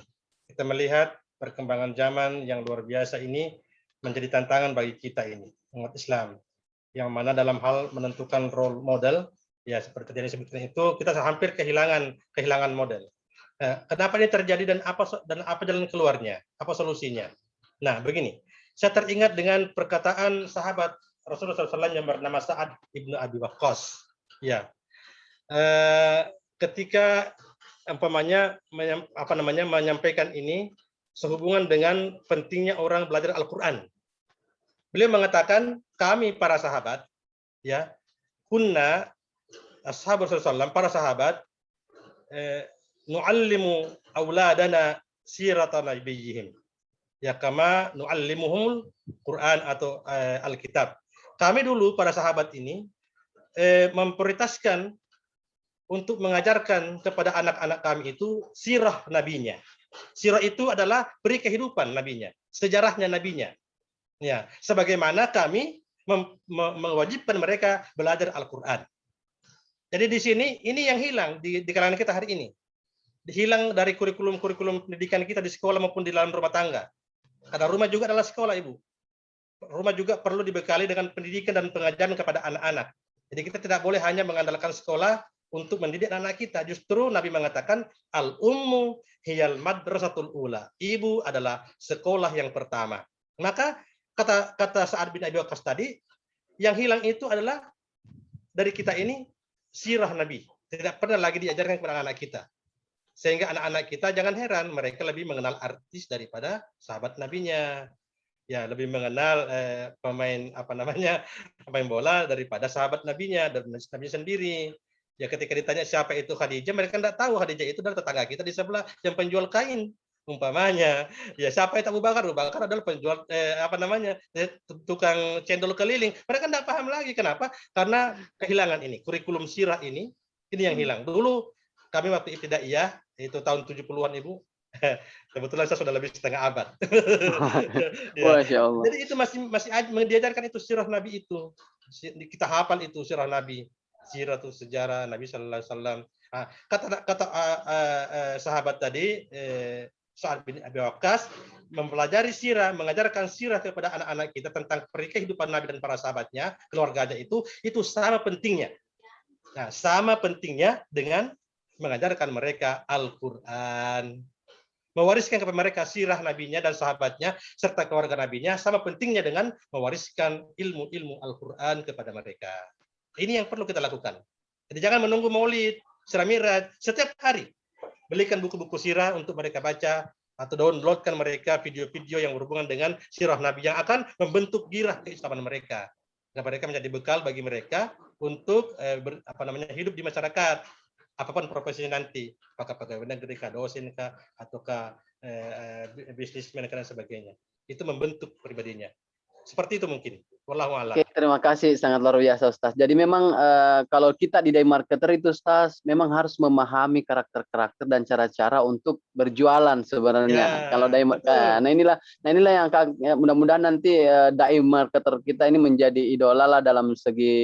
Kita melihat perkembangan zaman yang luar biasa ini menjadi tantangan bagi kita ini, umat Islam. Yang mana dalam hal menentukan role model, ya seperti yang disebutkan itu, kita hampir kehilangan model. Kenapa ini terjadi dan apa jalan keluarnya? Apa solusinya? Nah, begini. Saya teringat dengan perkataan sahabat Rasulullah SAW yang bernama Sa'ad ibnu Abi Waqqas. Ya, ketika menyampaikan ini sehubungan dengan pentingnya orang belajar Al-Quran. Beliau mengatakan kami para sahabat, ya, kunna ashabu Rasulullah, para sahabat, nu'allimu auladana sirata nabiyihim. Ya kama nu'allimuhumul Quran atau Alkitab. Kami dulu para sahabat ini memprioritaskan untuk mengajarkan kepada anak-anak kami itu sirah nabinya. Sirah itu adalah beri kehidupan nabinya, sejarahnya nabinya. Ya, sebagaimana kami mewajibkan mereka belajar Al-Qur'an. Jadi di sini ini yang hilang di kalangan kita hari ini. Hilang dari kurikulum pendidikan kita di sekolah maupun di dalam rumah tangga. Karena rumah juga adalah sekolah, Ibu. Rumah juga perlu dibekali dengan pendidikan dan pengajaran kepada anak-anak. Jadi kita tidak boleh hanya mengandalkan sekolah untuk mendidik anak kita. Justru Nabi mengatakan, al-ummu hiyal madrasatul ula. Ibu adalah sekolah yang pertama. Maka kata Sa'ad bin Abi Waqqas tadi, yang hilang itu adalah dari kita ini sirah Nabi. Tidak pernah lagi diajarkan kepada anak kita. Sehingga anak-anak kita jangan heran, mereka lebih mengenal artis daripada sahabat nabinya. Ya, lebih mengenal pemain bola daripada sahabat nabinya dan nabi sendiri. Ya, ketika ditanya siapa itu Khadijah, mereka tidak tahu Khadijah itu adalah tetangga kita di sebelah yang penjual kain umpamanya. Ya, siapa itu Abu Bakar? Abu Bakar adalah penjual tukang cendol keliling. Mereka tidak paham lagi. Kenapa? Karena kehilangan ini, kurikulum sirah ini yang hilang. Dulu kami waktu ibtidaiyah, itu tahun 70-an Ibu. Kebetulan saya sudah lebih setengah abad. Ya. Masya Allah. Jadi itu masih diajarkan itu sirah Nabi itu. Kita hafal itu sirah Nabi. Sirah itu sejarah Nabi Sallallahu Alaihi Wasallam. Kata sahabat tadi, Sa'ad bin Abi Waqqas, mempelajari sirah, mengajarkan sirah kepada anak-anak kita tentang kehidupan Nabi dan para sahabatnya, keluarganya itu sama pentingnya. Nah, sama pentingnya dengan mengajarkan mereka Al-Quran. Mewariskan kepada mereka sirah nabinya dan sahabatnya serta keluarga nabinya sama pentingnya dengan mewariskan ilmu-ilmu Al-Quran kepada mereka. Ini yang perlu kita lakukan. Jadi jangan menunggu Maulid, Sirah Mi'raj, setiap hari belikan buku-buku sirah untuk mereka baca atau downloadkan mereka video-video yang berhubungan dengan sirah Nabi yang akan membentuk girah keislaman mereka. Dan mereka menjadi bekal bagi mereka untuk hidup di masyarakat. Apapun profesinya nanti, apakah pegawai negeri, dosen, ataukah bisnismen dan sebagainya. Itu membentuk pribadinya. Seperti itu mungkin. Wallahu a'lam. Oke, terima kasih, sangat luar biasa Ustaz. Jadi memang kalau kita di day marketer itu Ustaz, memang harus memahami karakter-karakter dan cara-cara untuk berjualan sebenarnya. Ya, Kalau day nah inilah yang mudah-mudahan nanti day marketer kita ini menjadi idola lah dalam segi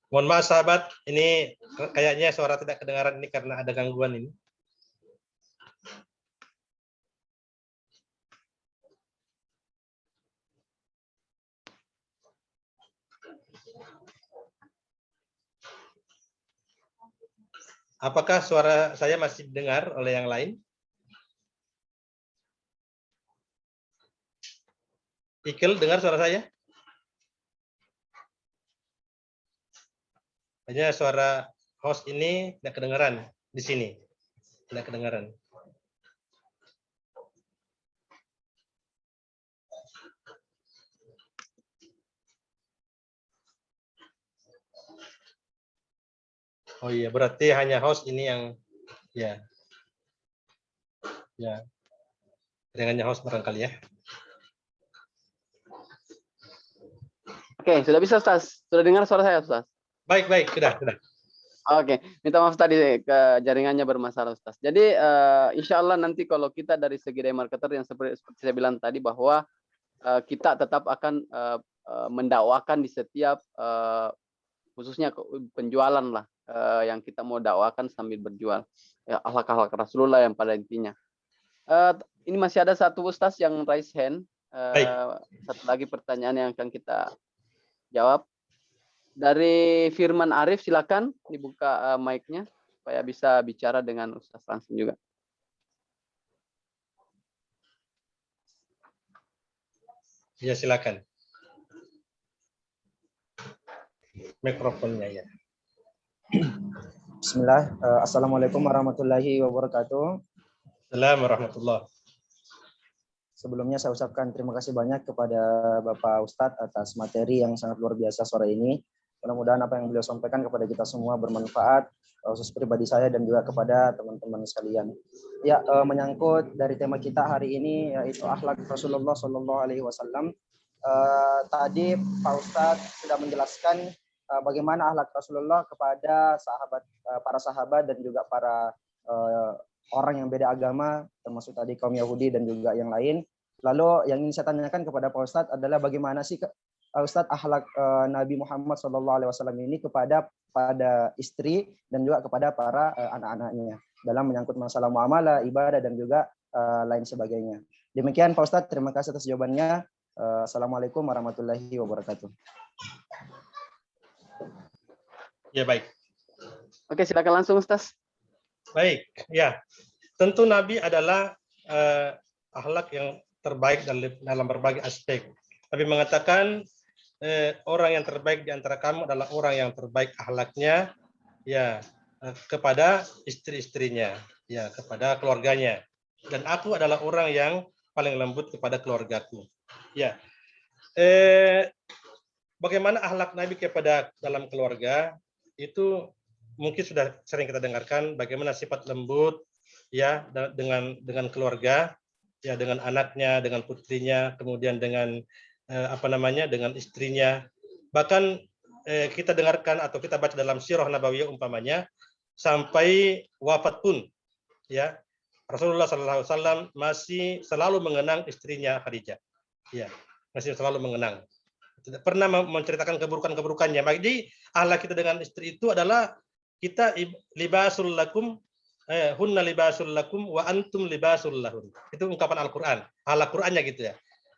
Mohon maaf sahabat, ini kayaknya suara tidak kedengaran ini karena ada gangguan ini. Apakah suara saya masih didengar oleh yang lain? Ikel, dengar suara saya? Hanya suara host ini tidak kedengaran di sini. Tidak kedengaran. Oh iya, berarti hanya host ini yang ya. Dengannya host barangkali ya. Oke, sudah bisa Ustaz? Sudah dengar suara saya Ustaz? Baik, sudah. Oke, minta maaf tadi ke jaringannya bermasalah Ustaz. Jadi insya Allah nanti kalau kita dari segi day marketer yang seperti saya bilang tadi bahwa kita tetap akan mendakwakan di setiap khususnya penjualan lah yang kita mau dakwakan sambil berjual. Ya, akhlak Rasulullah yang pada intinya. Ini masih ada satu Ustaz yang raise hand. Satu lagi pertanyaan yang akan kita jawab. Dari Firman Arif, silakan dibuka mic-nya supaya bisa bicara dengan Ustaz langsung juga. Ya, silakan. Mikrofonnya ya. Bismillah. Assalamualaikum warahmatullahi wabarakatuh. Assalamualaikum warahmatullahi. Sebelumnya saya ucapkan terima kasih banyak kepada Bapak Ustadz atas materi yang sangat luar biasa sore ini. Mudah-mudahan apa yang beliau sampaikan kepada kita semua bermanfaat, khusus pribadi saya dan juga kepada teman-teman sekalian. Ya, menyangkut dari tema kita hari ini yaitu akhlak Rasulullah SAW. Tadi Pak Ustadz sudah menjelaskan bagaimana akhlak Rasulullah kepada para sahabat dan juga para orang yang beda agama, termasuk tadi kaum Yahudi dan juga yang lain. Lalu yang ingin saya tanyakan kepada Pak Ustadz adalah bagaimana sih Ustadz akhlak Nabi Muhammad SAW ini kepada istri dan juga kepada para anak-anaknya dalam menyangkut masalah muamalah, ibadah dan juga lain sebagainya. Demikian Pak Ustadz, terima kasih atas jawabannya. Assalamualaikum warahmatullahi wabarakatuh. Ya, baik. Oke, silakan langsung Ustaz. Baik, ya. Tentu Nabi adalah akhlak yang terbaik dalam berbagai aspek. Nabi mengatakan orang yang terbaik di antara kamu adalah orang yang terbaik akhlaknya ya kepada istri-istrinya, ya kepada keluarganya. Dan aku adalah orang yang paling lembut kepada keluargaku. Ya. Bagaimana akhlak Nabi kepada dalam keluarga itu mungkin sudah sering kita dengarkan bagaimana sifat lembut ya dengan keluarga, ya dengan anaknya, dengan putrinya, kemudian dengan dengan istrinya. Bahkan kita dengarkan atau kita baca dalam sirah nabawiyah umpamanya sampai wafat pun ya Rasulullah SAW masih selalu mengenang istrinya Khadijah. Ya, masih selalu mengenang. Tidak pernah menceritakan keburukan-keburukannya. Jadi akhlak kita dengan istri itu adalah kita libasul lakum hunna libasul lakum wa antum libasul lahun. Itu ungkapan Al-Qur'an. Al-Qur'annya gitu ya.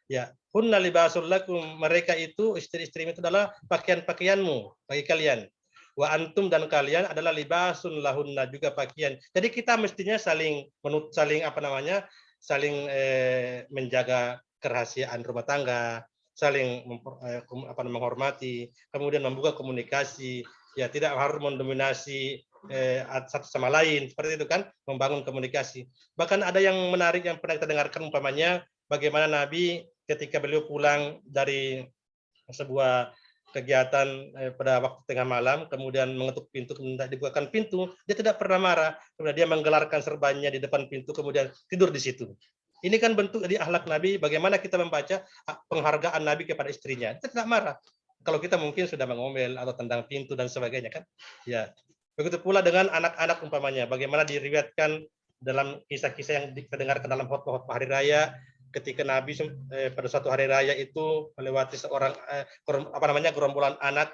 Ya, hunna libasul lakum, mereka itu istri-istri itu adalah pakaian-pakaianmu bagi kalian. Wa antum dan kalian adalah libasun lahunna, juga pakaian. Jadi kita mestinya saling menjaga kerahasiaan rumah tangga, saling menghormati, kemudian membuka komunikasi, ya tidak harus mendominasi satu sama lain, seperti itu kan, membangun komunikasi. Bahkan ada yang menarik yang pernah kita dengarkan umpamanya bagaimana Nabi ketika beliau pulang dari sebuah kegiatan pada waktu tengah malam, kemudian mengetuk pintu, kemudian dibukakan pintu, dia tidak pernah marah, kemudian dia menggelarkan serbannya di depan pintu, kemudian tidur di situ. Ini kan bentuk dari akhlak Nabi, bagaimana kita membaca penghargaan Nabi kepada istrinya. Kita tidak marah. Kalau kita mungkin sudah mengomel atau tendang pintu dan sebagainya kan. Ya. Begitu pula dengan anak-anak umpamanya, bagaimana diriwayatkan dalam kisah-kisah yang kita dengarkan dalam khutbah hari raya, ketika Nabi pada suatu hari raya itu melewati seorang gerombolan anak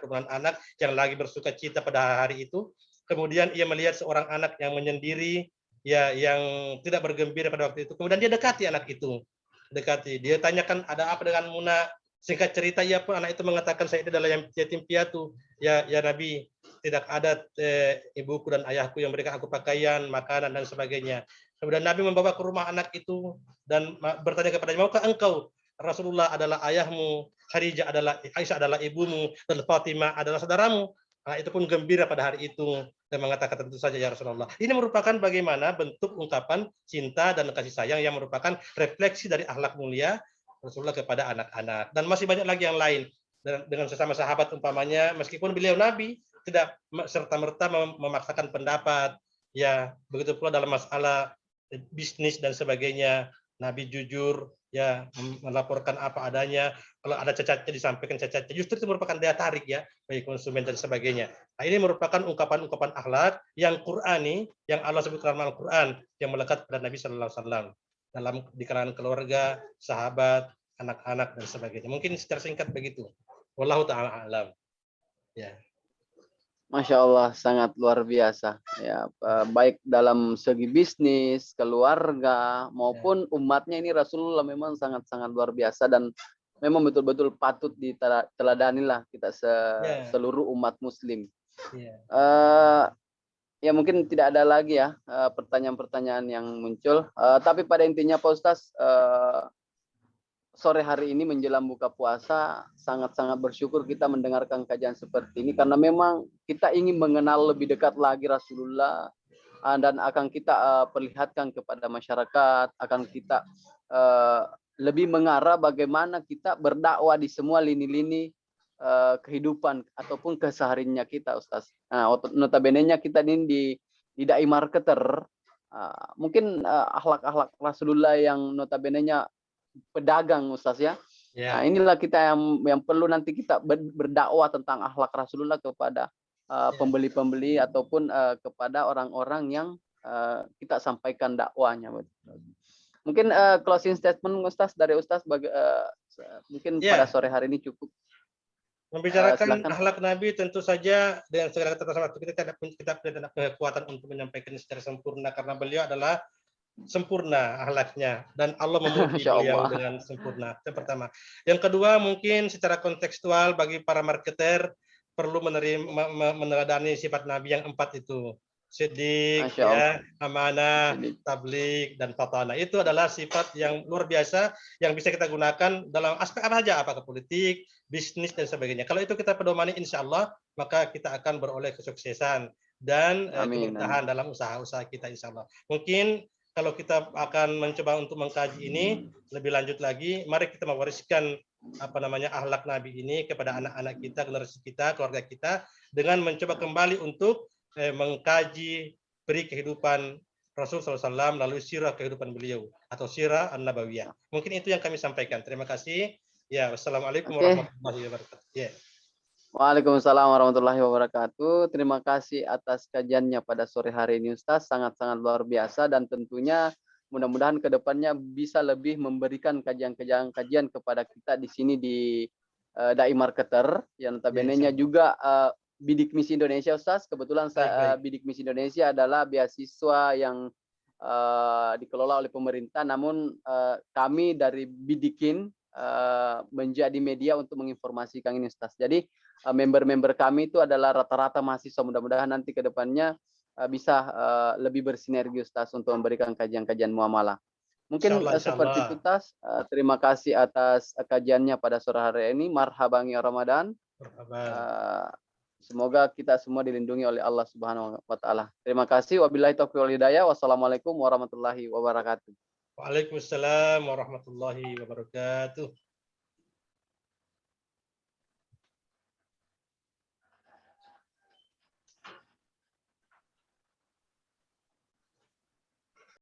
yang lagi bersuka cita pada hari itu, kemudian ia melihat seorang anak yang menyendiri, ya yang tidak bergembira pada waktu itu, kemudian dia dekati anak itu, dia tanyakan ada apa dengan Muna, singkat cerita ia pun anak itu mengatakan saya adalah yatim piatu, ya Nabi, tidak ada ibuku dan ayahku yang memberikan aku pakaian, makanan dan sebagainya. Kemudian Nabi membawa ke rumah anak itu dan bertanya kepadanya, maukah engkau Rasulullah adalah ayahmu, Khadijah adalah Aisyah adalah ibumu, dan Fatimah adalah saudaramu. Nah, itu pun gembira pada hari itu dan mengatakan tentu saja ya Rasulullah. Ini merupakan bagaimana bentuk ungkapan cinta dan kasih sayang yang merupakan refleksi dari akhlak mulia Rasulullah kepada anak-anak. Dan masih banyak lagi yang lain dengan sesama sahabat umpamanya, meskipun beliau Nabi tidak serta-merta memaksakan pendapat, ya begitu pula dalam masalah bisnis dan sebagainya, Nabi jujur, ya melaporkan apa adanya, kalau ada cacatnya disampaikan cacatnya, justru itu merupakan daya tarik ya bagi konsumen dan sebagainya. Nah, ini merupakan ungkapan-ungkapan akhlak yang Qur'ani, yang Allah sebutkan dalam Al-Qur'an, yang melekat pada Nabi Sallallahu Alaihi Wasallam dalam di kalangan keluarga, sahabat, anak-anak dan sebagainya. Mungkin secara singkat begitu. Wallahu ta'ala alam. Ya. Masya Allah, sangat luar biasa. Ya, baik dalam segi bisnis, keluarga, maupun umatnya ini Rasulullah memang sangat-sangat luar biasa dan memang betul-betul patut diteladani lah kita seluruh umat Muslim. Ya mungkin tidak ada lagi ya pertanyaan-pertanyaan yang muncul. Tapi pada intinya Pak Ustaz, sore hari ini menjelang buka puasa sangat-sangat bersyukur kita mendengarkan kajian seperti ini karena memang kita ingin mengenal lebih dekat lagi Rasulullah dan akan kita perlihatkan kepada masyarakat, akan kita lebih mengarah bagaimana kita berdakwah di semua lini-lini kehidupan ataupun kesehariannya kita, Ustaz. Nah, notabene-nya kita ini di dai marketer, mungkin akhlak-akhlak Rasulullah yang notabene-nya pedagang, Ustaz ya. Nah, inilah kita yang perlu nanti kita berdakwah tentang akhlak Rasulullah kepada pembeli-pembeli ataupun kepada orang-orang yang kita sampaikan dakwahnya. Mungkin closing statement Ustaz dari Ustaz mungkin Ya. pada sore hari ini cukup. Membicarakan silakan. akhlak Nabi tentu saja dengan segala keterbatasan waktu kita tidak kekuatan untuk menyampaikannya secara sempurna karena beliau adalah sempurna akhlaknya dan Allah memuji Masya beliau Allah. dengan sempurna. Yang pertama. Yang kedua mungkin secara kontekstual bagi para marketer perlu meneladani sifat Nabi yang 4 itu. Siddiq, Masya Allah. ya, amanah, Siddiq. tablik, dan fatana. Itu adalah sifat yang luar biasa yang bisa kita gunakan dalam aspek apa saja, apakah politik, bisnis, dan sebagainya. Kalau itu kita pedomani, insya Allah, maka kita akan beroleh kesuksesan dan Amin. keberkahan dalam usaha-usaha kita, insya Allah. Mungkin kalau kita akan mencoba untuk mengkaji ini lebih lanjut lagi, mari kita mewariskan akhlak Nabi ini kepada anak-anak kita, generasi kita, keluarga kita, dengan mencoba kembali untuk mengkaji peri kehidupan Rasul SAW melalui sirah kehidupan beliau atau sirah an-nabawiyah. Mungkin itu yang kami sampaikan. Terima kasih. Ya, wassalamualaikum warahmatullahi wabarakatuh. Ya. Waalaikumsalam warahmatullahi wabarakatuh. Terima kasih atas kajiannya pada sore hari ini Ustaz, sangat-sangat luar biasa dan tentunya mudah-mudahan ke depannya bisa lebih memberikan kajian-kajian kepada kita di sini di Dai Marketer yang notabene-nya juga Bidik Misi Indonesia Ustaz. Kebetulan Bidik Misi Indonesia adalah beasiswa yang dikelola oleh pemerintah, namun kami dari Bidikin menjadi media untuk menginformasikan ini Ustaz. Jadi member-member kami itu adalah rata-rata mahasiswa. Mudah-mudahan nanti ke depannya bisa lebih bersinergi Ustaz untuk memberikan kajian-kajian muamalah. Mungkin seperti itu Ustaz. Terima kasih atas kajiannya pada sore hari ini. Marhaban ya Ramadan. Semoga kita semua dilindungi oleh Allah Subhanahu wa taala. Terima kasih. Wabillahi taufiq wal hidayah. Wassalamualaikum warahmatullahi wabarakatuh. Waalaikumsalam warahmatullahi wabarakatuh.